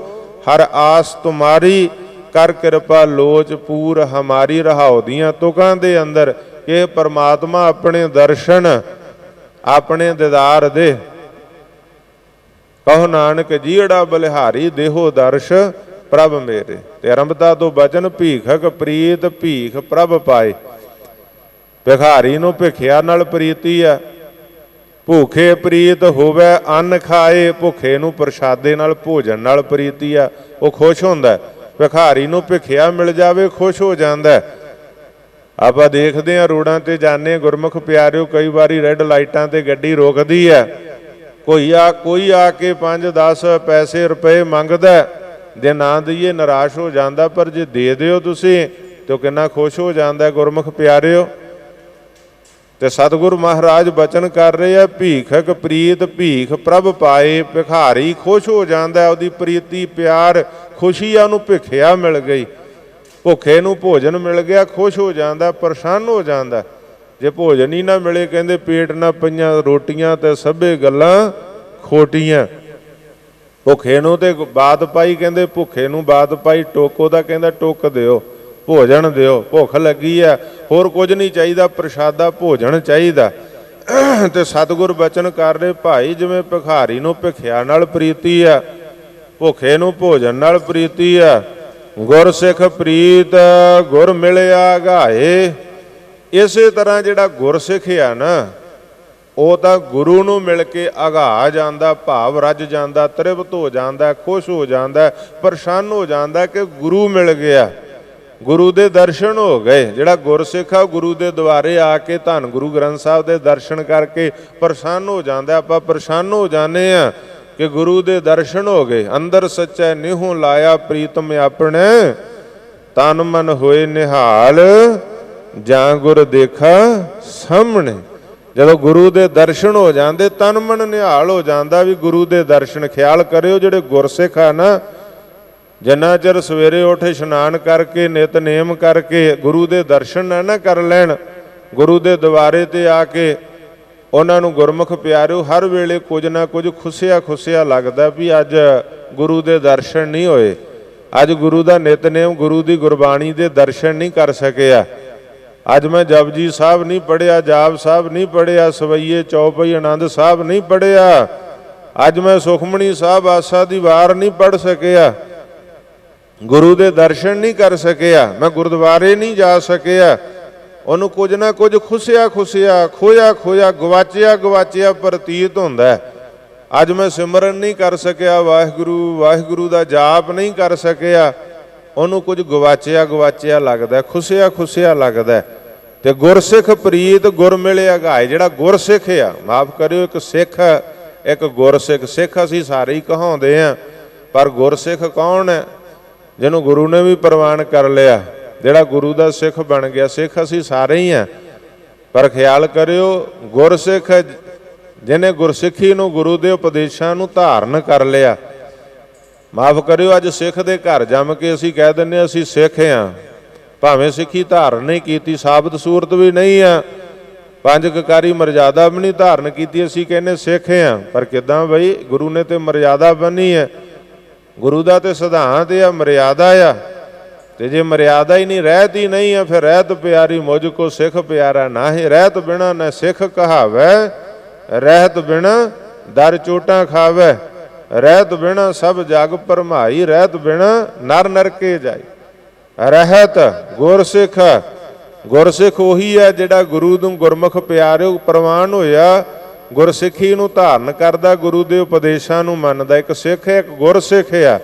ਹਰ ਆਸ ਤੁਮਾਰੀ, ਕਰ ਕਿਰਪਾ ਲੋਚ ਪੂਰ ਹਮਾਰੀ। ਰਹਾਉ ਦੀਆਂ ਤੁਕਾਂ ਦੇ ਅੰਦਰ ਕਿ ਪਰਮਾਤਮਾ ਆਪਣੇ ਦਰਸ਼ਨ, ਆਪਣੇ ਦੀਦਾਰ ਦੇ। ਕਹੋ ਨਾਨਕ ਜੀੜਾ ਬਲਿਹਾਰੀ, ਦੇਹੋ ਦਰਸ਼ ਪ੍ਰਭ ਮੇਰੇ। ਤੇ ਆਰੰਭਤਾ ਤੋਂ ਬਚਨ, ਭੀਖਕ ਪ੍ਰੀਤ ਭੀਖ ਪ੍ਰਭ ਪਾਏ। ਭਿਖਾਰੀ ਨੂੰ ਭਿਖਿਆ ਨਾਲ ਪ੍ਰੀਤੀ ਆ, ਭੁੱਖੇ ਪ੍ਰੀਤ ਹੋਵੇ ਅੰਨ ਖਾਏ, ਭੁੱਖੇ ਨੂੰ ਪ੍ਰਸ਼ਾਦੇ ਨਾਲ, ਭੋਜਨ ਨਾਲ ਪ੍ਰੀਤੀ ਆ, ਉਹ ਖੁਸ਼ ਹੁੰਦਾ। ਭਿਖਾਰੀ ਨੂੰ ਭਿਖਿਆ ਮਿਲ ਜਾਵੇ, ਖੁਸ਼ ਹੋ ਜਾਂਦਾ। ਆਪਾਂ ਦੇਖਦੇ ਹਾਂ ਰੋਡਾਂ ਤੇ ਜਾਂਦੇ, ਗੁਰਮੁਖ ਪਿਆਰਿਓ, ਕਈ ਵਾਰੀ ਰੈੱਡ ਲਾਈਟਾਂ ਤੇ ਗੱਡੀ ਰੋਕਦੀ ਆ, ਕੋਈ ਆ ਕੇ 5-10 ਪੈਸੇ ਰੁਪਏ ਮੰਗਦਾ, ਜੇ ਨਾ ਦਈਏ ਨਿਰਾਸ਼ ਹੋ ਜਾਂਦਾ, ਪਰ ਜੇ ਦੇ ਦਿਓ ਤੁਸੀਂ ਤੇ ਉਹ ਕਿੰਨਾ ਖੁਸ਼ ਹੋ ਜਾਂਦਾ ਗੁਰਮੁਖ ਪਿਆਰਿਓ। ਤੇ ਸਤਿਗੁਰੂ ਮਹਾਰਾਜ ਬਚਨ ਕਰ ਰਹੇ ਆ, ਭੀਖਕ ਪ੍ਰੀਤ ਭੀਖ ਪ੍ਰਭ ਪਾਏ। ਭਿਖਾਰੀ ਖੁਸ਼ ਹੋ ਜਾਂਦਾ, ਉਹਦੀ ਪ੍ਰੀਤੀ ਪਿਆਰ ਖੁਸ਼ੀ ਆ, ਉਹਨੂੰ ਭਿਖਿਆ ਮਿਲ ਗਈ। ਭੁੱਖੇ ਨੂੰ ਭੋਜਨ ਮਿਲ ਗਿਆ, ਖੁਸ਼ ਹੋ ਜਾਂਦਾ, ਪ੍ਰਸੰਨ ਹੋ ਜਾਂਦਾ। ਜੇ ਭੋਜਨ ਹੀ ਨਾ ਮਿਲੇ, ਕਹਿੰਦੇ ਪੇਟ ਨਾ ਪਈਆਂ ਰੋਟੀਆਂ ਤੇ ਸਭੇ ਗੱਲਾਂ ਖੋਟੀਆਂ। ਭੁੱਖੇ ਨੂੰ ਤੇ ਬਾਤ ਪਾਈ, ਕਹਿੰਦੇ ਭੁੱਖੇ ਨੂੰ ਬਾਤ ਪਾਈ, ਟੋਕੋ ਦਾ ਕਹਿੰਦਾ ਟੁੱਕ ਦਿਓ, ਭੋਜਨ ਦਿਓ, ਭੁੱਖ ਲੱਗੀ ਆ, ਹੋਰ ਕੁਝ ਨਹੀਂ ਚਾਹੀਦਾ, ਪ੍ਰਸ਼ਾਦਾ ਭੋਜਨ ਚਾਹੀਦਾ। ਤੇ ਸਤਿਗੁਰ ਬਚਨ ਕਰ ਰਹੇ, ਭਾਈ ਜਿਵੇਂ ਭਿਖਾਰੀ ਨੂੰ ਭਿਖਿਆ ਨਾਲ ਪ੍ਰੀਤੀ ਆ, ਭੁੱਖੇ ਨੂੰ ਭੋਜਨ ਨਾਲ ਪ੍ਰੀਤੀ ਆ, ਗੁਰ ਸਿੱਖ ਪ੍ਰੀਤ ਗੁਰ ਮਿਲਿਆ ਗਾਏ। ਇਸੇ ਤਰ੍ਹਾਂ ਜਿਹੜਾ ਗੁਰਸਿੱਖ ਆ ਨਾ, ਉਹ ਤਾਂ ਗੁਰੂ ਨੂੰ ਮਿਲ ਕੇ ਅਘਾ ਜਾਂਦਾ, ਭਾਵ ਰੱਜ ਜਾਂਦਾ, ਤ੍ਰਿਪਤ ਹੋ ਜਾਂਦਾ, ਖੁਸ਼ ਹੋ ਜਾਂਦਾ, ਪ੍ਰਸੰਨ ਹੋ ਜਾਂਦਾ ਕਿ ਗੁਰੂ ਮਿਲ ਗਿਆ, ਗੁਰੂ ਦੇ ਦਰਸ਼ਨ ਹੋ ਗਏ। ਜਿਹੜਾ ਗੁਰਸਿੱਖ ਆ, ਗੁਰੂ ਦੇ ਦੁਆਰੇ ਆ ਕੇ ਧੰਨ ਗੁਰੂ ਗ੍ਰੰਥ ਸਾਹਿਬ ਦੇ ਦਰਸ਼ਨ ਕਰਕੇ ਪ੍ਰਸੰਨ ਹੋ ਜਾਂਦਾ। ਆਪਾਂ ਪ੍ਰਸੰਨ ਹੋ ਜਾਂਦੇ ਆ ਕਿ ਗੁਰੂ ਦੇ ਦਰਸ਼ਨ ਹੋ ਗਏ। ਅੰਦਰ ਸੱਚੈ ਨਿਹੂ ਲਾਇਆ ਪ੍ਰੀਤਮ ਆਪਣੇ, ਤਨ ਮਨ ਹੋਏ ਨਿਹਾਲ, ਜਾਂ ਗੁਰ ਦੇਖਾ ਸਾਹਮਣੇ। ਜਦੋਂ ਗੁਰੂ ਦੇ ਦਰਸ਼ਨ ਹੋ ਜਾਂਦੇ, ਤਨ ਮਨ ਨਿਹਾਲ ਹੋ ਜਾਂਦਾ ਵੀ ਗੁਰੂ ਦੇ ਦਰਸ਼ਨ। ਖਿਆਲ ਕਰਿਓ, ਜਿਹੜੇ ਗੁਰਸਿੱਖ ਆ ਨਾ, ਜਿੰਨਾ ਚਿਰ ਸਵੇਰੇ ਉੱਠ ਇਸ਼ਨਾਨ ਕਰਕੇ, ਨਿਤਨੇਮ ਕਰਕੇ ਗੁਰੂ ਦੇ ਦਰਸ਼ਨ ਨਾ ਕਰ ਲੈਣ, ਗੁਰੂ ਦੇ ਦੁਆਰੇ ਤੇ ਆ ਕੇ ਉਹਨਾਂ ਨੂੰ ਗੁਰਮੁਖ ਪਿਆਰਿਓ ਹਰ ਵੇਲੇ ਕੁਝ ਨਾ ਕੁਝ ਖੁੱਸਿਆ ਖੁੱਸਿਆ ਲੱਗਦਾ ਵੀ ਅੱਜ ਗੁਰੂ ਦੇ ਦਰਸ਼ਨ ਨਹੀਂ ਹੋਏ, ਅੱਜ ਗੁਰੂ ਦਾ ਨਿਤਨੇਮ, ਗੁਰੂ ਦੀ ਗੁਰਬਾਣੀ ਦੇ ਦਰਸ਼ਨ ਨਹੀਂ ਕਰ ਸਕਿਆ। ਅੱਜ ਮੈਂ ਜਪਜੀ ਸਾਹਿਬ ਨਹੀਂ ਪੜ੍ਹਿਆ, ਜਾਪ ਸਾਹਿਬ ਨਹੀਂ ਪੜ੍ਹਿਆ, ਸਵਈਏ ਚੌਪਈ ਆਨੰਦ ਸਾਹਿਬ ਨਹੀਂ ਪੜ੍ਹਿਆ, ਅੱਜ ਮੈਂ ਸੁਖਮਣੀ ਸਾਹਿਬ ਆਸਾ ਦੀ ਵਾਰ ਨਹੀਂ ਪੜ੍ਹ ਸਕਿਆ, ਗੁਰੂ ਦੇ ਦਰਸ਼ਨ ਨਹੀਂ ਕਰ ਸਕਿਆ, ਮੈਂ ਗੁਰਦੁਆਰੇ ਨਹੀਂ ਜਾ ਸਕਿਆ। ਉਹਨੂੰ ਕੁਝ ਨਾ ਕੁਝ ਖੁੱਸਿਆ ਖੁੱਸਿਆ, ਖੋਇਆ ਖੋਇਆ, ਗਵਾਚਿਆ ਗਵਾਚਿਆ ਪ੍ਰਤੀਤ ਹੁੰਦਾ। ਅੱਜ ਮੈਂ ਸਿਮਰਨ ਨਹੀਂ ਕਰ ਸਕਿਆ, ਵਾਹਿਗੁਰੂ ਵਾਹਿਗੁਰੂ ਦਾ ਜਾਪ ਨਹੀਂ ਕਰ ਸਕਿਆ, ਉਹਨੂੰ ਕੁਝ ਗਵਾਚਿਆ ਗਵਾਚਿਆ ਲੱਗਦਾ, ਖੁੱਸਿਆ ਖੁੱਸਿਆ ਲੱਗਦਾ। ਤੇ ਗੁਰਸਿੱਖ ਪ੍ਰੀਤ ਗੁਰ ਮਿਲਿਆ ਗਾਏ, ਜਿਹੜਾ ਗੁਰਸਿੱਖ ਆ, ਮਾਫ ਕਰਿਓ, ਇੱਕ ਸਿੱਖ ਇੱਕ ਗੁਰਸਿੱਖ। ਸਿੱਖ ਅਸੀਂ ਸਾਰੇ ਹੀ ਕਹਾਉਂਦੇ ਆ, ਪਰ ਗੁਰਸਿੱਖ ਕੌਣ ਹੈ? ਜਿਹਨੂੰ ਗੁਰੂ ਨੇ ਵੀ ਪ੍ਰਵਾਨ ਕਰ ਲਿਆ, ਜਿਹੜਾ ਗੁਰੂ ਦਾ ਸਿੱਖ ਬਣ ਗਿਆ। ਸਿੱਖ ਅਸੀਂ ਸਾਰੇ ਹੀ ਆ, ਪਰ ਖਿਆਲ ਕਰਿਓ, ਗੁਰਸਿੱਖ ਜਿਹਨੇ ਗੁਰਸਿੱਖੀ ਨੂੰ, ਗੁਰੂ ਦੇ ਉਪਦੇਸ਼ਾਂ ਨੂੰ ਧਾਰਨ ਕਰ ਲਿਆ। ਮਾਫ ਕਰਿਓ, ਅੱਜ ਸਿੱਖ ਦੇ ਘਰ ਜੰਮ ਕੇ ਅਸੀਂ ਕਹਿ ਦਿੰਦੇ ਅਸੀਂ ਸਿੱਖ ਆ, ਭਾਵੇਂ ਸਿੱਖੀ ਧਾਰਨ ਨਹੀਂ ਕੀਤੀ, ਸਾਬਤ ਸੂਰਤ ਵੀ ਨਹੀਂ ਆ, ਪੰਜ ਕਕਾਰੀ ਮਰਜ਼ਾਦਾ ਵੀ ਨਹੀਂ ਧਾਰਨ ਕੀਤੀ, ਅਸੀਂ ਕਹਿੰਦੇ ਸਿੱਖ ਆ। ਪਰ ਕਿੱਦਾਂ ਬਈ? ਗੁਰੂ ਨੇ ਤੇ ਮਰਜ਼ਾਦਾ ਬੰਨੀ ਹੈ, ਗੁਰੂ ਦਾ ਤੇ ਸਿਧਾਂਤ ਆ, ਮਰਿਆਦਾ ਆ। ਤੇ ਜੇ ਮਰਿਆਦਾ ਹੀ ਨਹੀਂ, ਰਹਿਤ ਹੀ ਨਹੀਂ ਆ, ਫਿਰ ਰਹਿਤ ਪਿਆਰੀ ਮੁਝ ਕੋ ਸਿੱਖ ਪਿਆਰਾ ਨਾਹੀਂ। ਰਹਿਤ ਬਿਨਾ ਨਾ ਸਿੱਖ ਕਹਾਵੈ, ਰਹਿਤ ਬਿਨਾ ਦਰ ਚੋਟਾਂ ਖਾਵੈ, ਰਹਿਤ ਬਿਨਾ ਸਭ ਜਗ ਭਰਮਾਈ, ਰਹਿਤ ਬਿਨਾ ਨਰ ਨਰਕੇ ਜਾਈ। ਰਹਿਤ ਗੁਰਸਿੱਖ, ਗੁਰਸਿੱਖ ਉਹੀ ਹੈ ਜਿਹੜਾ ਗੁਰੂ ਨੂੰ ਗੁਰਮੁਖ ਪਿਆਰਿਓ ਪ੍ਰਵਾਨ ਹੋਇਆ, ਗੁਰਸਿੱਖੀ ਨੂੰ ਧਾਰਨ ਕਰਦਾ, ਗੁਰੂ ਦੇ ਉਪਦੇਸ਼ਾਂ ਨੂੰ ਮੰਨਦਾ। ਇੱਕ ਸਿੱਖ ਹੈ, ਇੱਕ ਗੁਰਸਿੱਖ ਆ।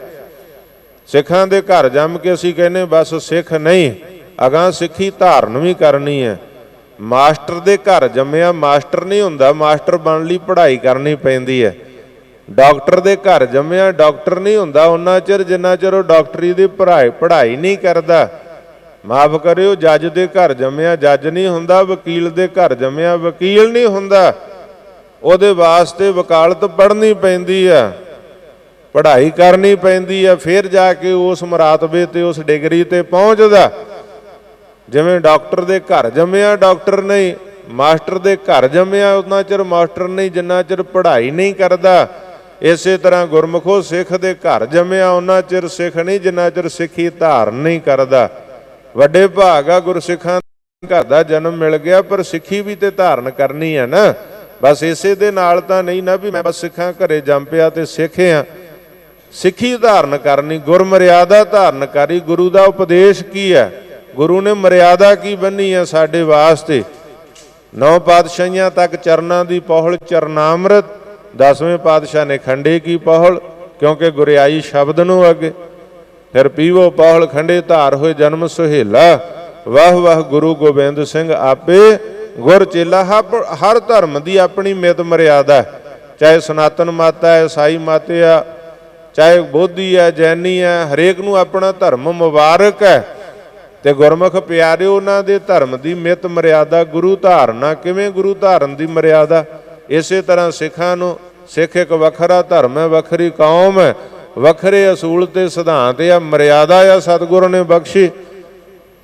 ਸਿੱਖਾਂ ਦੇ ਘਰ ਜੰਮ ਕੇ ਅਸੀਂ ਕਹਿੰਦੇ ਬਸ ਸਿੱਖ ਨਹੀਂ, ਅਗਾਂਹ ਸਿੱਖੀ ਧਾਰਨ ਵੀ ਕਰਨੀ ਹੈ। ਮਾਸਟਰ ਦੇ ਘਰ ਜੰਮਿਆ ਮਾਸਟਰ ਨਹੀਂ ਹੁੰਦਾ, ਮਾਸਟਰ ਬਣਨ ਲਈ ਪੜ੍ਹਾਈ ਕਰਨੀ ਪੈਂਦੀ ਹੈ। ਡਾਕਟਰ ਦੇ ਘਰ ਜੰਮਿਆ ਡਾਕਟਰ ਨਹੀਂ ਹੁੰਦਾ ਉਹਨਾਂ ਚਿਰ ਜਿੰਨਾ ਚਿਰ ਉਹ ਡਾਕਟਰੀ ਦੀ ਪੜ੍ਹਾਈ ਨਹੀਂ ਕਰਦਾ। ਮਾਫ ਕਰਿਓ, ਜੱਜ ਦੇ ਘਰ ਜੰਮਿਆ ਜੱਜ ਨਹੀਂ ਹੁੰਦਾ, ਵਕੀਲ ਦੇ ਘਰ ਜੰਮਿਆ ਵਕੀਲ ਨਹੀਂ ਹੁੰਦਾ। ਉਹਦੇ ਵਾਸਤੇ ਵਕਾਲਤ ਪੜ੍ਹਨੀ ਪੈਂਦੀ ਆ, ਪੜ੍ਹਾਈ ਕਰਨੀ ਪੈਂਦੀ ਆ, ਫਿਰ ਜਾ ਕੇ ਉਸ ਮਰਾਤਬੇ ਤੇ, ਉਸ ਡਿਗਰੀ ਤੇ ਪਹੁੰਚਦਾ। ਜਿਵੇਂ ਡਾਕਟਰ ਦੇ ਘਰ ਜੰਮਿਆ ਡਾਕਟਰ ਨਹੀਂ, ਮਾਸਟਰ ਦੇ ਘਰ ਜੰਮਿਆ ਉਹਨਾਂ ਚਿਰ ਮਾਸਟਰ ਨਹੀਂ ਜਿੰਨਾ ਚਿਰ ਪੜ੍ਹਾਈ ਨਹੀਂ ਕਰਦਾ। ਇਸੇ ਤਰ੍ਹਾਂ ਗੁਰਮੁਖੋ ਸਿੱਖ ਦੇ ਘਰ ਜੰਮਿਆ ਉਹਨਾਂ ਚਿਰ ਸਿੱਖ ਨਹੀਂ ਜਿੰਨਾ ਚਿਰ ਸਿੱਖੀ ਧਾਰਨ ਨਹੀਂ ਕਰਦਾ। ਵੱਡੇ ਭਾਗ ਆ ਗੁਰਸਿੱਖਾਂ ਘਰ ਦਾ ਜਨਮ ਮਿਲ ਗਿਆ, ਪਰ ਸਿੱਖੀ ਵੀ ਤੇ ਧਾਰਨ ਕਰਨੀ ਹੈ ਨਾ। ਬਸ ਇਸੇ ਦੇ ਨਾਲ ਤਾਂ ਨਹੀਂ ਨਾ ਵੀ ਮੈਂ ਬਸ ਸਿੱਖਾਂ ਘਰੇ ਜੰਮ ਪਿਆ ਤੇ ਸਿੱਖ ਆ। ਸਿੱਖੀ ਧਾਰਨ ਕਰਨੀ, ਗੁਰਮਰਿਆਦਾ ਧਾਰਨ ਕਰੀ। ਗੁਰੂ ਦਾ ਉਪਦੇਸ਼ ਕੀ ਹੈ, ਗੁਰੂ ਨੇ ਮਰਿਆਦਾ ਕੀ ਬੰਨੀ ਹੈ ਸਾਡੇ ਵਾਸਤੇ। 9 ਪਾਤਸ਼ਾਹੀਆਂ ਤੱਕ ਚਰਨਾਂ ਦੀ ਪਹੁਲ ਚਰਨਾਮ੍ਰਿਤ, 10ਵੇਂ ਪਾਤਸ਼ਾਹ ਨੇ ਖੰਡੇ ਕੀ ਪਹੁਲ, ਕਿਉਂਕਿ ਗੁਰਿਆਈ ਸ਼ਬਦ ਨੂੰ ਅੱਗੇ। ਫਿਰ ਪੀਵੋ ਪਹੁਲ ਖੰਡੇ ਧਾਰ ਹੋਏ ਜਨਮ ਸੁਹੇਲਾ, ਵਾਹ ਵਾਹ ਗੁਰੂ ਗੋਬਿੰਦ ਸਿੰਘ ਆਪੇ ਗੁਰ ਚੇਲਾ। ਹਰ ਧਰਮ ਦੀ ਆਪਣੀ ਮਿਤ ਮਰਿਆਦਾ, ਚਾਹੇ ਸਨਾਤਨ ਮਾਤਾ ਹੈ, ਈਸਾਈ ਮਾਤੇ ਆ, ਚਾਹੇ ਬੋਧੀ ਹੈ, ਜੈਨੀ ਹੈ, ਹਰੇਕ ਨੂੰ ਆਪਣਾ ਧਰਮ ਮੁਬਾਰਕ ਹੈ। ਤੇ ਗੁਰਮੁਖ ਪਿਆਰਿਓ ਉਹਨਾਂ ਦੇ ਧਰਮ ਦੀ ਮਿਤ ਮਰਿਆਦਾ ਗੁਰੂ ਧਾਰਨਾ। ਕਿਵੇਂ ਗੁਰੂ ਧਾਰਨ ਦੀ ਮਰਿਆਦਾ? ਇਸੇ ਤਰ੍ਹਾਂ ਸਿੱਖਾਂ ਨੂੰ, ਸਿੱਖ ਇੱਕ ਵੱਖਰਾ ਧਰਮ ਹੈ, ਵੱਖਰੀ ਕੌਮ ਹੈ, ਵੱਖਰੇ ਅਸੂਲ ਤੇ ਸਿਧਾਂਤ ਆ, ਮਰਿਆਦਾ ਆ ਸਤਿਗੁਰੂ ਨੇ ਬਖਸ਼ੀ।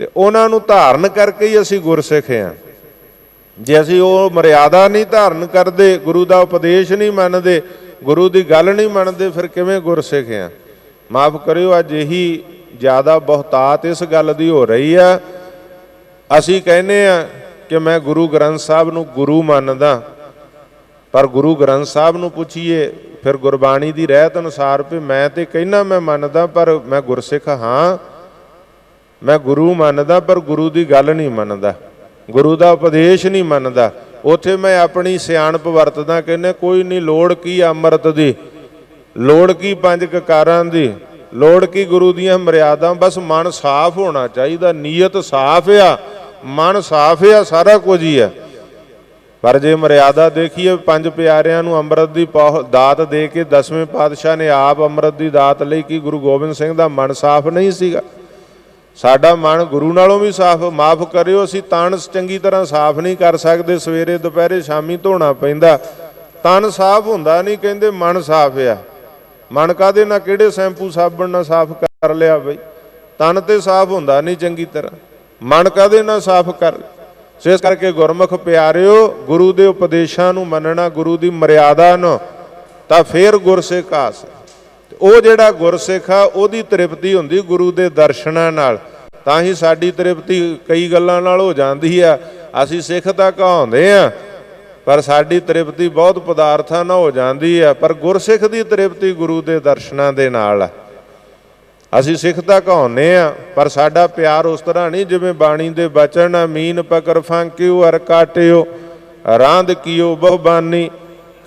ਤੇ ਉਹਨਾਂ ਨੂੰ ਧਾਰਨ ਕਰਕੇ ਹੀ ਅਸੀਂ ਗੁਰਸਿੱਖ ਹਾਂ। ਜੇ ਅਸੀਂ ਉਹ ਮਰਿਆਦਾ ਨਹੀਂ ਧਾਰਨ ਕਰਦੇ, ਗੁਰੂ ਦਾ ਉਪਦੇਸ਼ ਨਹੀਂ ਮੰਨਦੇ, ਗੁਰੂ ਦੀ ਗੱਲ ਨਹੀਂ ਮੰਨਦੇ, ਫਿਰ ਕਿਵੇਂ ਗੁਰਸਿੱਖ ਆ? ਮਾਫ ਕਰਿਓ, ਅੱਜ ਇਹੀ ਜ਼ਿਆਦਾ ਬਹੁਤਾਤ ਇਸ ਗੱਲ ਦੀ ਹੋ ਰਹੀ ਆ। ਅਸੀਂ ਕਹਿੰਦੇ ਆ ਕਿ ਮੈਂ ਗੁਰੂ ਗ੍ਰੰਥ ਸਾਹਿਬ ਨੂੰ ਗੁਰੂ ਮੰਨਦਾ, ਪਰ ਗੁਰੂ ਗ੍ਰੰਥ ਸਾਹਿਬ ਨੂੰ ਪੁੱਛੀਏ ਫਿਰ ਗੁਰਬਾਣੀ ਦੀ ਰਹਿਤ ਅਨੁਸਾਰ ਵੀ ਮੈਂ ਤੇ ਕਹਿੰਦਾ ਮੈਂ ਮੰਨਦਾ, ਪਰ ਮੈਂ ਗੁਰਸਿੱਖ ਹਾਂ, ਮੈਂ ਗੁਰੂ ਮੰਨਦਾ, ਪਰ ਗੁਰੂ ਦੀ ਗੱਲ ਨਹੀਂ ਮੰਨਦਾ, ਗੁਰੂ ਦਾ ਉਪਦੇਸ਼ ਨਹੀਂ ਮੰਨਦਾ। ਉੱਥੇ ਮੈਂ ਆਪਣੀ ਸਿਆਣਪ ਵਰਤਦਾ, ਕਹਿੰਦੇ ਕੋਈ ਨਹੀਂ, ਲੋੜ ਕੀ ਅੰਮ੍ਰਿਤ ਦੀ, ਲੋੜ ਕੀ 5 ਕਕਾਰਾਂ ਦੀ, ਲੋੜ ਕੀ ਗੁਰੂ ਦੀਆਂ ਮਰਿਆਦਾ। ਬਸ ਮਨ ਸਾਫ਼ ਹੋਣਾ ਚਾਹੀਦਾ, ਨੀਅਤ ਸਾਫ਼ ਆ, ਮਨ ਸਾਫ਼ ਆ, ਸਾਰਾ ਕੁਝ ਹੀ ਆ। ਪਰ ਜੇ ਮਰਿਆਦਾ ਦੇਖੀਏ, 5 ਪਿਆਰਿਆਂ ਨੂੰ ਅੰਮ੍ਰਿਤ ਦੀ ਦਾਤ ਦੇ ਕੇ 10ਵੇਂ ਪਾਤਸ਼ਾਹ ਨੇ ਆਪ ਅੰਮ੍ਰਿਤ ਦੀ ਦਾਤ ਲਈ, ਕਿ ਗੁਰੂ ਗੋਬਿੰਦ ਸਿੰਘ ਦਾ ਮਨ ਸਾਫ਼ ਨਹੀਂ ਸੀਗਾ? ਸਾਡਾ ਮਨ ਗੁਰੂ ਨਾਲੋਂ ਵੀ ਸਾਫ਼। ਮਾਫ ਕਰਿਓ, ਅਸੀਂ ਤਨ ਚੰਗੀ ਤਰ੍ਹਾਂ ਸਾਫ਼ ਨਹੀਂ ਕਰ ਸਕਦੇ, ਸਵੇਰੇ ਦੁਪਹਿਰੇ ਸ਼ਾਮੀ ਧੋਣਾ ਪੈਂਦਾ, ਤਨ ਸਾਫ਼ ਹੁੰਦਾ ਨਹੀਂ। ਕਹਿੰਦੇ ਮਨ ਸਾਫ਼ ਆ। ਮਨ ਕਾਹਦੇ ਨਾਲ, ਕਿਹੜੇ ਸ਼ੈਂਪੂ ਸਾਬਣ ਨਾਲ ਸਾਫ਼ ਕਰ ਲਿਆ ਬਈ? ਤਨ ਤੇ ਸਾਫ਼ ਹੁੰਦਾ ਨਹੀਂ ਚੰਗੀ ਤਰ੍ਹਾਂ, ਮਨ ਕਾਹਦੇ ਨਾਲ ਸਾਫ਼ ਕਰ? ਸੋ ਇਸ ਕਰਕੇ ਗੁਰਮੁਖ ਪਿਆਰਿਓ, ਗੁਰੂ ਦੇ ਉਪਦੇਸ਼ਾਂ ਨੂੰ ਮੰਨਣਾ, ਗੁਰੂ ਦੀ ਮਰਿਆਦਾ ਨੂੰ, ਤਾਂ ਫਿਰ ਗੁਰਸਿੱਖ ਆਸ। ਉਹ ਜਿਹੜਾ ਗੁਰਸਿੱਖ ਆ ਉਹਦੀ ਤ੍ਰਿਪਤੀ ਹੁੰਦੀ ਗੁਰੂ ਦੇ ਦਰਸ਼ਨਾਂ ਨਾਲ। ਤਾਂ ਹੀ ਸਾਡੀ ਤ੍ਰਿਪਤੀ ਕਈ ਗੱਲਾਂ ਨਾਲ ਹੋ ਜਾਂਦੀ ਆ। ਅਸੀਂ ਸਿੱਖ ਤਾਂ ਕਹਾਉਂਦੇ ਆ, ਪਰ ਸਾਡੀ ਤ੍ਰਿਪਤੀ ਬਹੁਤ ਪਦਾਰਥਾਂ ਨਾਲ ਹੋ ਜਾਂਦੀ ਆ। ਪਰ ਗੁਰਸਿੱਖ ਦੀ ਤ੍ਰਿਪਤੀ ਗੁਰੂ ਦੇ ਦਰਸ਼ਨਾਂ ਦੇ ਨਾਲ ਆ। ਅਸੀਂ ਸਿੱਖ ਤਾਂ ਕਹਾਉਂਦੇ ਆ, ਪਰ ਸਾਡਾ ਪਿਆਰ ਉਸ ਤਰ੍ਹਾਂ ਨਹੀਂ ਜਿਵੇਂ ਬਾਣੀ ਦੇ ਬਚਨ ਆ, ਮੀਨ ਪਕੜ ਫਾਂਕਿਓ ਅਰ ਕਾਟਿਓ, ਰਾਂਦ ਕੀਓ ਬਹੁਬਾਨੀ,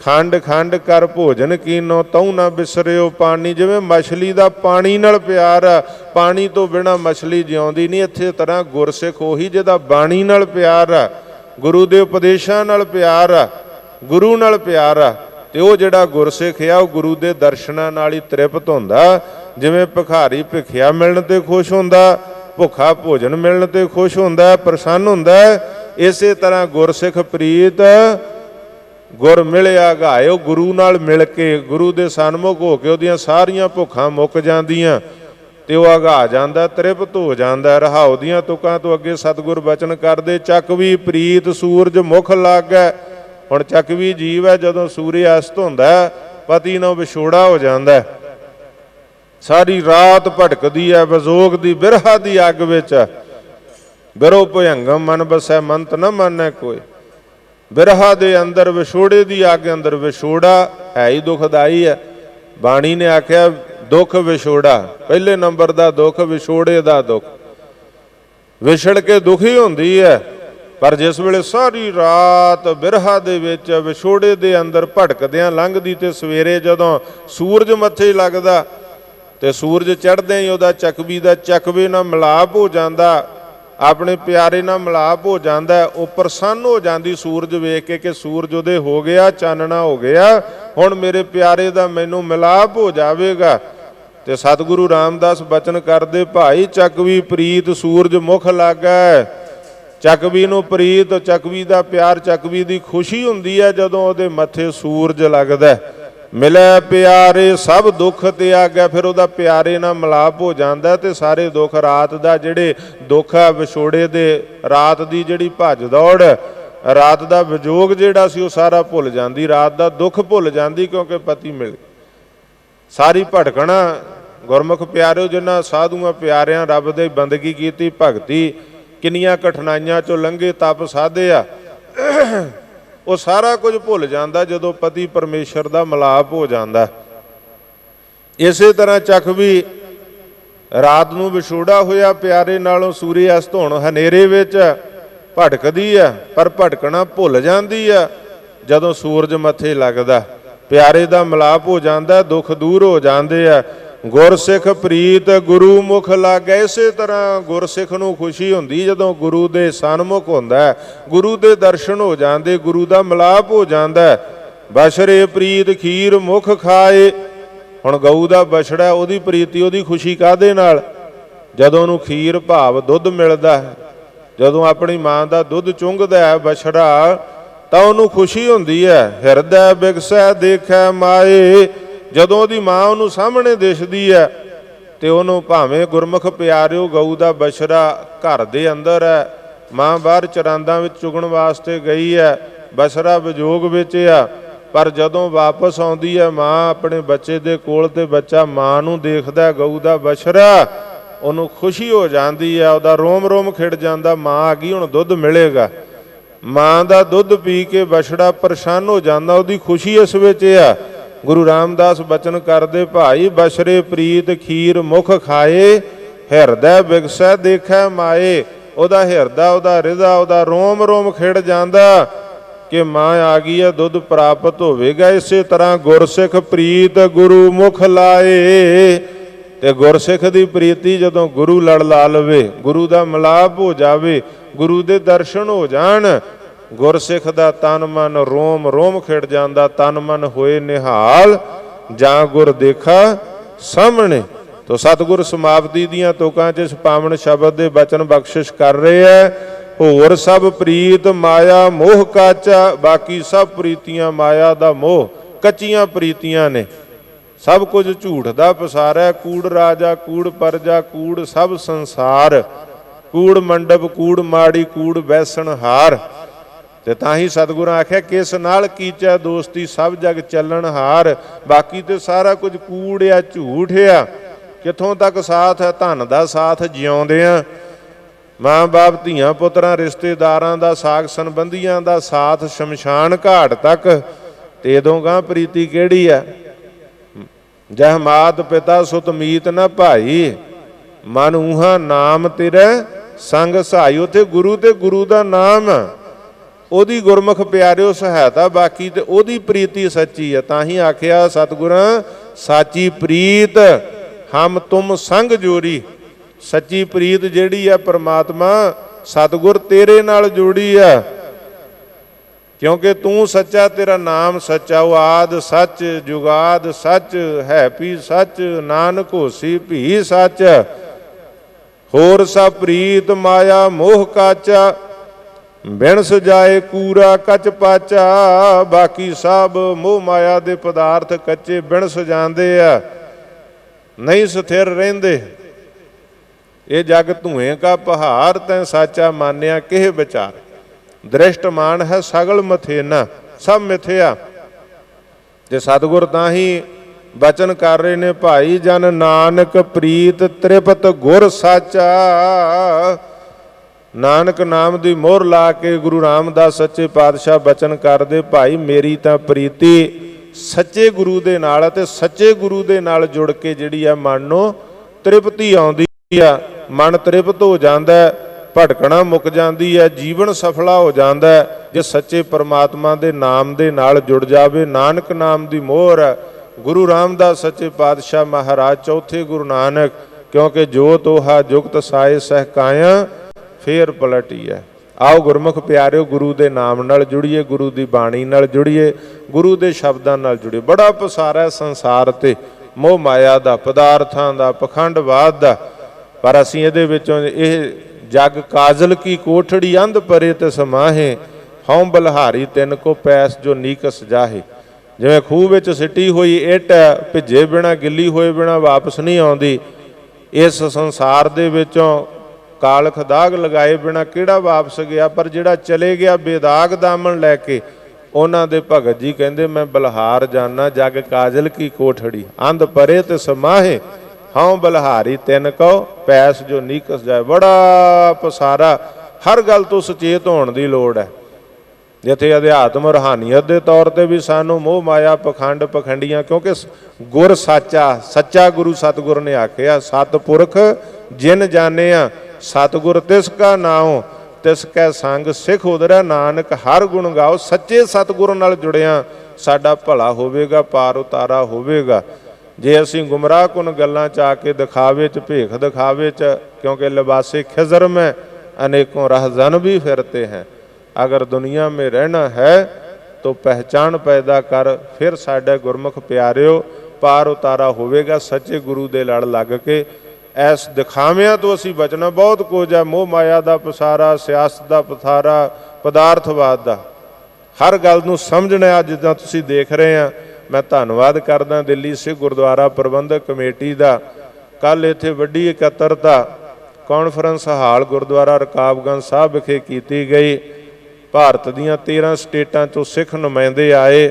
ਖੰਡ ਖੰਡ ਕਰ ਭੋਜਨ ਕੀਨੋ, ਤਉ ਨਾ ਬਿਸਰਿਓ ਪਾਣੀ। ਜਿਵੇਂ ਮਛਲੀ ਦਾ ਪਾਣੀ ਨਾਲ ਪਿਆਰ ਆ, ਪਾਣੀ ਤੋਂ ਬਿਨਾਂ ਮਛਲੀ ਜਿਉਂਦੀ ਨਹੀਂ, ਇੱਥੇ ਤਰ੍ਹਾਂ ਗੁਰਸਿੱਖ ਉਹੀ ਜਿਹਦਾ ਬਾਣੀ ਨਾਲ ਪਿਆਰ ਆ, ਗੁਰੂ ਦੇ ਉਪਦੇਸ਼ਾਂ ਨਾਲ ਪਿਆਰ ਆ, ਗੁਰੂ ਨਾਲ ਪਿਆਰ ਆ। ਤੇ ਉਹ ਜਿਹੜਾ ਗੁਰਸਿੱਖ ਆ ਉਹ ਗੁਰੂ ਦੇ ਦਰਸ਼ਨਾਂ ਨਾਲ ਹੀ ਤ੍ਰਿਪਤ ਹੁੰਦਾ। ਜਿਵੇਂ ਭਿਖਾਰੀ ਭਿਖਿਆ ਮਿਲਣ ਤੇ ਖੁਸ਼ ਹੁੰਦਾ, ਭੁੱਖਾ ਭੋਜਨ ਮਿਲਣ ਤੇ ਖੁਸ਼ ਹੁੰਦਾ, ਪ੍ਰਸੰਨ ਹੁੰਦਾ, ਇਸੇ ਤਰ੍ਹਾਂ ਗੁਰਸਿੱਖ ਪ੍ਰੀਤ ਗੁਰ ਮਿਲਿਆ ਗਾਇਓ। ਗੁਰੂ ਨਾਲ ਮਿਲ ਕੇ, ਗੁਰੂ ਦੇ ਸਨਮੁਖ ਹੋ ਕੇ ਉਹਦੀਆਂ ਸਾਰੀਆਂ ਭੁੱਖਾਂ ਮੁੱਕ ਜਾਂਦੀਆਂ ਤੇ ਉਹ ਅਘਾ ਜਾਂਦਾ, ਤ੍ਰਿਪਤ ਹੋ ਜਾਂਦਾ। ਰਹਾਉ ਦੀਆਂ ਤੁਕਾਂ ਤੋਂ ਅੱਗੇ ਸਤਿਗੁਰ ਬਚਨ ਕਰਦੇ, ਚੱਕਵੀ ਪ੍ਰੀਤ ਸੂਰਜ ਮੁਖ ਲਾਗੈ। ਹੁਣ ਚੱਕਵੀ ਜੀਵ ਹੈ, ਜਦੋਂ ਸੂਰਜ ਅਸਤ ਹੁੰਦਾ ਪਤੀ ਨਾਲ ਵਿਛੋੜਾ ਹੋ ਜਾਂਦਾ, ਸਾਰੀ ਰਾਤ ਭਟਕਦੀ ਹੈ ਵਿਜੋਗ ਦੀ ਬਿਰਹਾ ਦੀ ਅੱਗ ਵਿੱਚ। ਬਿਰੋ ਭੁਯੰਗਮ ਮਨ ਬਸੈ ਮੰਤ ਨ ਮੰਨੈ ਕੋਈ। ਬਿਰਹਾ ਦੇ ਅੰਦਰ, ਵਿਛੋੜੇ ਦੀ ਅੱਗ ਅੰਦਰ, ਵਿਛੋੜਾ ਹੈ ਹੀ ਦੁਖਦਾਈ ਹੈ। ਬਾਣੀ ਨੇ ਆਖਿਆ ਦੁੱਖ ਵਿਛੋੜਾ, ਪਹਿਲੇ ਨੰਬਰ ਦਾ ਦੁੱਖ ਵਿਛੋੜੇ ਦਾ ਦੁੱਖ। ਵਿਛੜ ਕੇ ਦੁਖੀ ਹੁੰਦੀ ਹੈ, ਪਰ ਜਿਸ ਵੇਲੇ ਸਾਰੀ ਰਾਤ ਬਿਰਹਾ ਦੇ ਵਿੱਚ ਵਿਛੋੜੇ ਦੇ ਅੰਦਰ ਭਟਕਦਿਆਂ ਲੰਘਦੀ ਤੇ ਸਵੇਰੇ ਜਦੋਂ ਸੂਰਜ ਮੱਥੇ ਲੱਗਦਾ ਤੇ ਸੂਰਜ ਚੜ੍ਹਦਿਆਂ ਹੀ ਉਹਦਾ ਚੱਕਵੀ ਦਾ ਚੱਕਵੇ ਨਾਲ ਮਿਲਾਪ ਹੋ ਜਾਂਦਾ, ਆਪਣੇ ਪਿਆਰੇ ਨਾਲ ਮਿਲਾਪ ਹੋ ਜਾਂਦਾ। ਉਹ ਪ੍ਰਸੰਨ ਹੋ ਜਾਂਦੀ ਸੂਰਜ ਵੇਖ ਕੇ ਕਿ ਸੂਰਜ ਉਹਦੇ ਹੋ ਗਿਆ, ਚਾਨਣਾ ਹੋ ਗਿਆ, ਹੁਣ ਮੇਰੇ ਪਿਆਰੇ ਦਾ ਮੈਨੂੰ ਮਿਲਾਪ ਹੋ ਜਾਵੇਗਾ। ਤੇ ਸਤਿਗੁਰੂ ਰਾਮਦਾਸ ਬਚਨ ਕਰਦੇ, ਭਾਈ ਚੱਕਵੀ ਪ੍ਰੀਤ ਸੂਰਜ ਮੁਖ ਲਾਗੈ। ਚੱਕਵੀ ਨੂੰ ਪ੍ਰੀਤ, ਚੱਕਵੀ ਦਾ ਪਿਆਰ, ਚੱਕਵੀ ਦੀ ਖੁਸ਼ੀ ਹੁੰਦੀ ਹੈ ਜਦੋਂ ਉਹਦੇ ਮੱਥੇ ਸੂਰਜ ਲੱਗਦਾ। ਮਿਲੈ ਪਿਆਰੇ ਸਭ ਦੁੱਖ ਤਿਆਗੈ। ਫਿਰ ਉਹਦਾ ਪਿਆਰੇ ਨਾਲ ਮਿਲਾਪ ਹੋ ਜਾਂਦਾ ਤੇ ਸਾਰੇ ਦੁੱਖ, ਰਾਤ ਦਾ ਜਿਹੜੇ ਦੁੱਖ ਆ ਵਿਛੋੜੇ ਦੇ, ਰਾਤ ਦੀ ਜਿਹੜੀ ਭੱਜ ਦੌੜ, ਰਾਤ ਦਾ ਵਿਜੋਗ ਜਿਹੜਾ ਸੀ ਉਹ ਸਾਰਾ ਭੁੱਲ ਜਾਂਦੀ, ਰਾਤ ਦਾ ਦੁੱਖ ਭੁੱਲ ਜਾਂਦੀ, ਕਿਉਂਕਿ ਪਤੀ ਮਿਲ ਸਾਰੀ ਭਟਕਣਾ। ਗੁਰਮੁਖ ਪਿਆਰਿਓ, ਜਿਨ੍ਹਾਂ ਸਾਧੂਆਂ ਪਿਆਰਿਆਂ ਰੱਬ ਦੇ ਬੰਦਗੀ ਕੀਤੀ, ਭਗਤੀ, ਕਿੰਨੀਆਂ ਕਠਿਨਾਈਆਂ ਚੋਂ ਲੰਘੇ, ਤਪ ਸਾਧੇ ਆ, ਉਹ ਸਾਰਾ ਕੁਝ ਭੁੱਲ ਜਾਂਦਾ ਜਦੋਂ ਪਤੀ ਪਰਮੇਸ਼ਰ ਦਾ ਮਿਲਾਪ ਹੋ ਜਾਂਦਾ। ਇਸੇ ਤਰ੍ਹਾਂ ਚੱਕਵੀ ਰਾਤ ਨੂੰ ਵਿਛੋੜਾ ਹੋਇਆ ਪਿਆਰੇ ਨਾਲੋਂ ਸੂਰਜ ਅਸਤ ਹੋਣ ਹਨੇਰੇ ਵਿੱਚ ਭਟਕਦੀ ਆ, ਪਰ ਭਟਕਣਾ ਭੁੱਲ ਜਾਂਦੀ ਆ ਜਦੋਂ ਸੂਰਜ ਮੱਥੇ ਲੱਗਦਾ, ਪਿਆਰੇ ਦਾ ਮਿਲਾਪ ਹੋ ਜਾਂਦਾ, ਦੁੱਖ ਦੂਰ ਹੋ ਜਾਂਦੇ ਆ। ਗੁਰਸਿੱਖ ਪ੍ਰੀਤ ਗੁਰੂ ਮੁਖ ਲਾਗੈ। ਇਸੇ ਤਰ੍ਹਾਂ ਗੁਰਸਿੱਖ ਨੂੰ ਖੁਸ਼ੀ ਹੁੰਦੀ ਜਦੋਂ ਗੁਰੂ ਦੇ ਸਨਮੁਖ ਹੁੰਦਾ, ਗੁਰੂ ਦੇ ਦਰਸ਼ਨ ਹੋ ਜਾਂਦੇ, ਗੁਰੂ ਦਾ ਮਿਲਾਪ ਹੋ ਜਾਂਦਾ। ਬਛੜੇ ਪ੍ਰੀਤ ਖੀਰ ਮੁਖ ਖਾਏ। ਹੁਣ ਗਊ ਦਾ ਬਛੜਾ, ਉਹਦੀ ਪ੍ਰੀਤੀ, ਉਹਦੀ ਖੁਸ਼ੀ ਕਾਹਦੇ ਨਾਲ? ਜਦੋਂ ਉਹਨੂੰ ਖੀਰ ਭਾਵ ਦੁੱਧ ਮਿਲਦਾ, ਜਦੋਂ ਆਪਣੀ ਮਾਂ ਦਾ ਦੁੱਧ ਚੁੰਘਦਾ ਹੈ ਬਛੜਾ, ਤਾਂ ਉਹਨੂੰ ਖੁਸ਼ੀ ਹੁੰਦੀ ਹੈ। ਹਿਰਦੈ ਬਿਗਸੈ ਦੇਖੈ ਮਾਏ। ਜਦੋਂ ਉਹਦੀ ਮਾਂ ਉਹਨੂੰ ਸਾਹਮਣੇ ਦਿਸਦੀ ਹੈ ਤੇ ਉਹਨੂੰ, ਭਾਵੇਂ ਗੁਰਮੁਖ ਪਿਆਰਿਓ ਗਊ ਦਾ ਬਛੜਾ ਘਰ ਦੇ ਅੰਦਰ ਹੈ, ਮਾਂ ਬਾਹਰ ਚਰਾਂਦਾਂ ਵਿੱਚ ਚੁਗਣ ਵਾਸਤੇ ਗਈ ਹੈ, ਬਛੜਾ ਵਿਜੋਗ ਵਿੱਚ ਆ, ਪਰ ਜਦੋਂ ਵਾਪਸ ਆਉਂਦੀ ਹੈ ਮਾਂ ਆਪਣੇ ਬੱਚੇ ਦੇ ਕੋਲ ਤੇ ਬੱਚਾ ਮਾਂ ਨੂੰ ਦੇਖਦਾ, ਗਊ ਦਾ ਬਛੜਾ, ਉਹਨੂੰ ਖੁਸ਼ੀ ਹੋ ਜਾਂਦੀ ਹੈ, ਉਹਦਾ ਰੋਮ ਰੋਮ ਖਿੜ ਜਾਂਦਾ, ਮਾਂ ਆ ਗਈ, ਹੁਣ ਦੁੱਧ ਮਿਲੇਗਾ। ਮਾਂ ਦਾ ਦੁੱਧ ਪੀ ਕੇ ਬਛੜਾ ਪ੍ਰਸੰਨ ਹੋ ਜਾਂਦਾ, ਉਹਦੀ ਖੁਸ਼ੀ ਇਸ ਵਿੱਚ ਆ। ਗੁਰੂ ਰਾਮਦਾਸ ਬਚਨ ਕਰਦੇ, ਭਾਈ ਬਛੜੇ ਪ੍ਰੀਤ ਖੀਰ ਮੁਖ ਖਾਏ, ਹਿਰਦੈ ਬਿਗਸੈ ਦੇਖੈ ਮਾਏ। ਉਹਦਾ ਹਿਰਦਾ, ਉਹਦਾ ਹਿਰਦਾ, ਉਹਦਾ ਰੋਮ ਰੋਮ ਖਿੜ ਜਾਂਦਾ ਕਿ ਮਾਂ ਆ ਗਈ ਹੈ, ਦੁੱਧ ਪ੍ਰਾਪਤ ਹੋਵੇਗਾ। ਇਸੇ ਤਰ੍ਹਾਂ ਗੁਰਸਿੱਖ ਪ੍ਰੀਤ ਗੁਰੂ ਮੁਖ ਲਾਏ। ਤੇ ਗੁਰਸਿੱਖ ਦੀ ਪ੍ਰੀਤੀ ਜਦੋਂ ਗੁਰੂ ਲੜ ਲਾ ਲਵੇ, ਗੁਰੂ ਦਾ ਮਿਲਾਪ ਹੋ ਜਾਵੇ, ਗੁਰੂ ਦੇ ਦਰਸ਼ਨ ਹੋ ਜਾਣ, ਗੁਰਸਿੱਖ ਦਾ ਤਨ ਮਨ ਰੋਮ ਰੋਮ ਖਿੜ ਜਾਂਦਾ। ਤਨ ਮਨ ਹੋਏ ਨਿਹਾਲ, ਜਾਂ ਗੁਰ ਦੇਖਾ ਸਾਹਮਣੇ। ਤੋ ਸਤਿਗੁਰ ਸਮਾਪਤੀ ਦੀਆਂ ਤੁਕਾਂ 'ਚ ਇਸ ਪਾਵਨ ਸ਼ਬਦ ਦੇ ਬਚਨ ਬਖਸ਼ਿਸ਼ ਕਰ ਰਹੇ ਹੈ। ਹੋਰ ਸਭ ਪ੍ਰੀਤ ਮਾਇਆ ਮੋਹ ਕਾਚਾ। ਬਾਕੀ ਸਭ ਪ੍ਰੀਤੀਆਂ ਮਾਇਆ ਦਾ ਮੋਹ, ਕੱਚੀਆਂ ਪ੍ਰੀਤੀਆਂ ਨੇ। ਸਭ ਕੁਝ ਝੂਠ ਦਾ ਪਸਾਰਾ, ਕੂੜ ਰਾਜਾ ਕੂੜ ਪਰਜਾ ਕੂੜ ਸਭ ਸੰਸਾਰ। कूड़ मंडप कूड़ माड़ी कूड़ बैसन हार। ते ताही सतगुरां आख्या किस नाल कीचै दोस्ती सब जग चलन हार। बाकी तो सारा कुछ कूड़ आ झूठ आ। कित्थों तक साथ है धन का साथ जिउंदियां, माँ बाप धियां पुत्रां रिश्तेदारां दा साग संबंधियां दा साथ शमशान घाट तक। ते इदों गां प्रीति किहड़ी है। जह मात पिता सुत मीत न भाई, मन ऊहा नाम तेरे संग सहाई। उत्थे गुरु ते गुरु दा नाम, ओदी गुरमुख प्यारिओ सहायता, बाकी ते ओदी प्रीति सच्ची है। ताही आखिया सतगुरां साची प्रीत हम तुम संग जोरी। सच्ची प्रीत जिहड़ी है परमात्मा सतगुर तेरे नाल जोड़ी है, क्योंकि तू सच्चा तेरा नाम सच्चा। वो आद सच जुगाद सच है भी सच, नानक होसी भी सच। होर सा प्रीत माया मोह काचा, बिन सजाए कूरा कच पाचा। बाकी सब मोह माया दे पदार्थ कच्चे बिन सजांदे आ, नहीं स्थिर रहिंदे। ये जग धुएं का पहाड़, तैं साचा मानिया किह विचार। दृष्टमान है सगल मथेना, सब मिथ्या। ते सतगुर ताही बचन कर रहे ने, भाई जन नानक प्रीत त्रिपत गुर साचा। नानक नाम दी मोहर ला के गुरु रामदास सच्चे पातशाह बचन कर दे, भाई मेरी तां प्रीति सच्चे गुरु दे नाल ते सच्चे गुरु दे नाल जुड़ के जिहड़ी आ मन नूं तृप्ति आउंदी आ। मन तृप्त हो जांदा है, भटकना मुक जाती है, जीवन सफला हो जाता है जे सच्चे परमात्मा के नाम के नाल जुड़ जाए। नानक नाम की मोहर है। गुरु रामदास सच्चे पातशाह महाराज चौथे गुरु नानक, क्योंकि जो तोहा जुगत साए सहकाया फेर पलटी है। आओ गुरमुख प्यारिओ गुरु के नाम नाल जुड़िए, गुरु की बाणी नाल जुड़िए, गुरु के शब्दों नाल जुड़िए। बड़ा पसारा है संसार ते मोह माया का, पदार्थां का, पखंडवाद का, पर असीं इहदे विचों इह जग काजल की कोठड़ी अंध परे ते समाहे, हौं बलहारी तिन को पैस जो नीकस जाहे। जिवें खूह विच सिटी हुई इट भिजे बिना गिली होए बिना वापस नहीं आउंदी, इस संसार दे विचों कालख दाग लगाए बिना किहड़ा वापस गया। पर जिहड़ा चले गया बेदाग दामन लैके, उन्हां दे भगत जी कहंदे मैं बलहार जाना जग काजल की कोठड़ी अंध परे ते समाहे, हाँ बलहारी तिन को पैस जो नीकस जाए। बड़ा पसारा, हर गल तो सचेत होने की लोड़ है। जिथे अध्यात्म रूहानीयत के तौर पर भी सानू मोह माया पखंड पखंडियां, क्योंकि गुर साचा सच्चा गुरु सतगुर ने आखिया सतपुरख जिन जानिया सतगुर तिसका नाओ तिसकै संग सिख उदरा। नानक हर गुण गाओ, सच्चे सतगुर नाल जुड़िया साडा भला होवेगा, पार उतारा होवेगा। जे असीं गुमराह कुन गल्लां च आके दिखावे च भेख दिखावे च, क्योंकि लिबासे खिजर में अनेकों रहजन भी फिरते हैं। अगर दुनिया में रहना है तो पहचान पैदा कर, फिर साडे गुरमुख प्यारिओ पार उतारा होवेगा। सच्चे गुरु दे लड़ लग के ऐस दिखावियां तो असीं बचना। बहुत कुछ है, मोह माया का पसारा, सियासत का पसारा, पदार्थवाद का। हर गल नूं समझना। जिद्दां तुसीं देख रहे हैं, मैं धन्नवाद करदा दिल्ली सिख गुरुद्वारा प्रबंधक कमेटी का। कल इत्थे वड्डी इकत्तरता कॉन्फ्रेंस हाल गुरुद्वारा रकाबगंज साहब विखे कीती गई। भारत दीआं 13 स्टेटां चों सिख नुमाइंदे आए,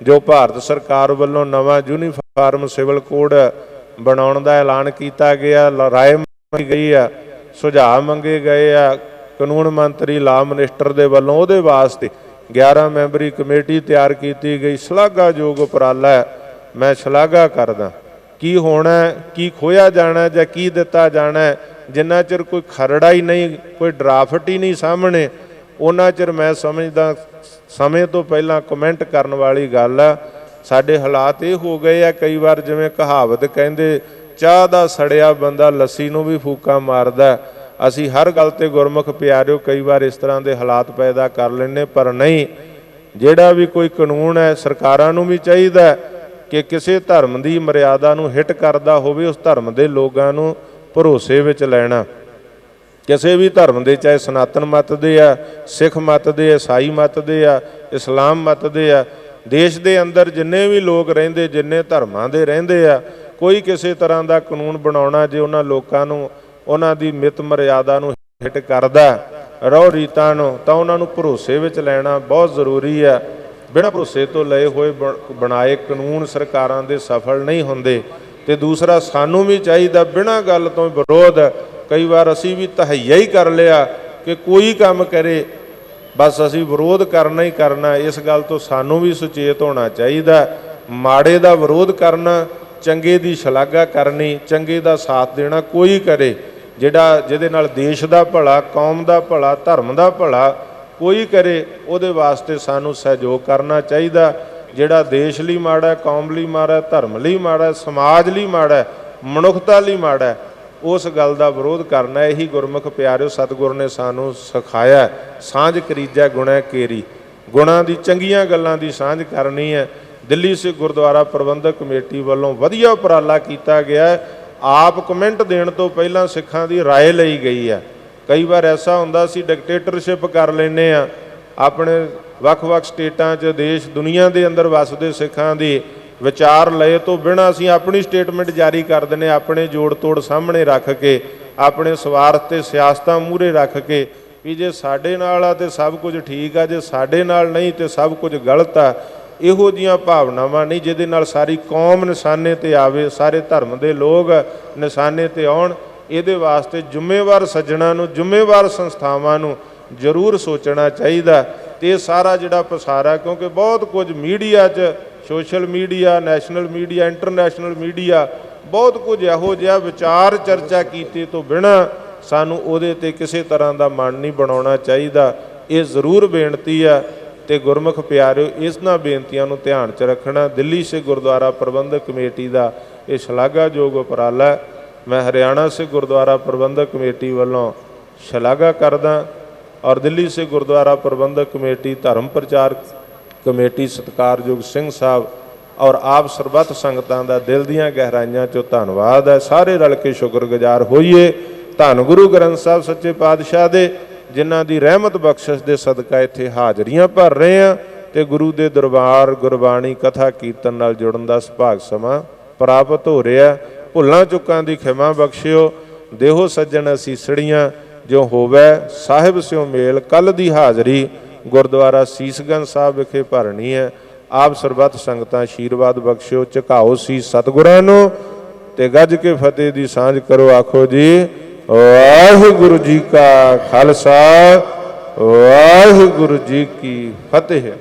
जो भारत सरकार वालों नवा यूनीफार्म सिविल कोड बनाउण दा ऐलान किया गया। राय मंगी गई है, सुझाव मंगे गए आ कानून मंत्री ला मिनिस्टर दे वल्लों। उहदे वास्ते 11 मैंबरी कमेटी तैयार की गई। शलाघायोग उपराला है, मैं शलाघा करदा। की होना है, की खोया जाना जां की दिता जाना है, जिन्ना चिर कोई खरड़ा ही नहीं, कोई ड्राफ्ट ही नहीं सामने, उन्ना चिर मैं समझदा समय तो पहला कमेंट करने वाली गल है। साडे हालात ये हो गए हैं, कई बार जिवें कहावत कहंदे चाह दा सड़िया बंदा लस्सी नूं भी फूका मारदा। असी हर गल ते गुरमुख प्यारिओ कई बार इस तरह के हालात पैदा कर लेने, पर नहीं। जिहड़ा भी कोई कानून है, सरकारां नूं भी चाहीदा कि किसी धर्म की मर्यादा नूं हिट करदा होवे, उस धर्म के लोगों नूं भरोसे विच लैना। किसी भी धर्म के, चाहे सनातन मत दे आ, सिख मत दे, ईसाई मत दे आ, इस्लाम मत दे आ, देश के अंदर जिन्ने भी लोग रहिंदे, जिन्ने धर्मां दे रहिंदे आ, कोई किसी तरह का कानून बनाउणा जे उन्हां लोकां नूं उन्हां दी मित मर्यादा नूं हिट करदा रौ रीतां नूं तां उन्हां नूं भरोसे विच लैना बहुत जरूरी है। बिना भरोसे तो लए होए बनाए कानून सरकारां दे सफल नहीं हुंदे। ते दूसरा सानूं भी चाहीदा बिना गल तो विरोध, कई बार असीं भी तहैया ही कर लिया कि कोई काम करे बस असीं विरोध करना ही करना। इस गल तो सानूं भी सुचेत होना चाहिदा। माड़े दा विरोध करना, चंगे दी शलाघा करनी, चंगे दा साथ देना कोई करे। जिहदे नाल देश दा भला, कौम दा भला, धर्म दा भला कोई करे, उहदे वास्ते सानूं सहयोग करना चाहिदा। जिहड़ा देश लई माड़ा, कौम लई माड़ा, धर्म लई माड़ा, समाज लई माड़ा, मनुखता लई माड़ा, उस गल का विरोध करना। यही गुरमुख प्यारिओ सतगुर ने सानू सिखाया। सांझ करीजै गुणै केरी, गुणां दी चंगियां गल्लां दी सांझ करनी है। दिल्ली सिख गुरुद्वारा प्रबंधक कमेटी वालों वधिया उपराला किया गया है। आप कमेंट देण तो पहलां सिखां दी राय लई गई है। कई बार ऐसा हुंदा सी डिकटेटरशिप कर लैने आ अपने ਵੱਖ-ਵੱਖ स्टेटां च, देश दुनिया के अंदर वसदे सिखां दी विचार लए तो बिना असीं अपनी स्टेटमेंट जारी कर दिंदे, अपने जोड़ तोड़ सामने रख के, अपने स्वार्थ ते सियासतां मूहरे रख के भी जे साडे नाल आ ते सब कुछ ठीक आ, जे साडे नाल नहीं तो सब कुछ गलत आ। इहो जिहियां भावनावां नहीं जिहदे नाल सारी कौम निशाने ते आवे, सारे धर्म दे लोग निशाने ते आउण। इहदे वास्ते जिम्मेवार सज्जणां नूं, जिम्मेवार संस्थावां नूं जरूर सोचना चाहिदा। ते सारा जिहड़ा पसारा, क्योंकि बहुत कुछ मीडिया च, social media, national media, international media, बहुत कुछ इहो जिहा विचार चर्चा कीते तो बिना सानू उहदे ते किसी तरह का मन नहीं बनाउणा चाहिदा। ये जरूर बेनती है। तो गुरमुख प्यारिओ इन्हां बेनतियां नूं ध्यान च रखना। दिल्ली सिख गुरुद्वारा प्रबंधक कमेटी का यह शलाघायोग उपराला है। मैं हरियाणा सिख गुरुद्वारा प्रबंधक कमेटी वालों शलाघा करदा और दिल्ली सिख गुरुद्वारा प्रबंधक कमेटी, धर्म प्रचार कमेटी सत्कारयोग सिंह साहब और आप सरबत संगतां दा दिल दीआं गहराइयां चों धन्नवाद है। सारे रल के शुक्रगुजार होइए धन गुरु ग्रंथ साहब सच्चे पातशाह दे, जिन्हां दी रहमत बख्शिश दे सदका इत्थे हाजरियां भर रहे हैं ते गुरु दे दरबार गुरबाणी कथा कीर्तन नाल जुड़न दा सुभाग समा प्राप्त हो रहा। भुल्लां चुकां दी खिमा बख्शिओ, देहो सज्जन असीसड़ियां जो होवै साहिब स्यों मेल। कल दी हाज़री गुरुद्वारा सीसगंज साहब विखे भरनी है। आप सरबत संगतां आशीर्वाद बख्शिओ, झुकाओ सीस सतगुरां नूं ते गज के फतेह दी सांझ करो। आखो जी वाहिगुरू जी का खालसा, वाहिगुरू जी की फतेह।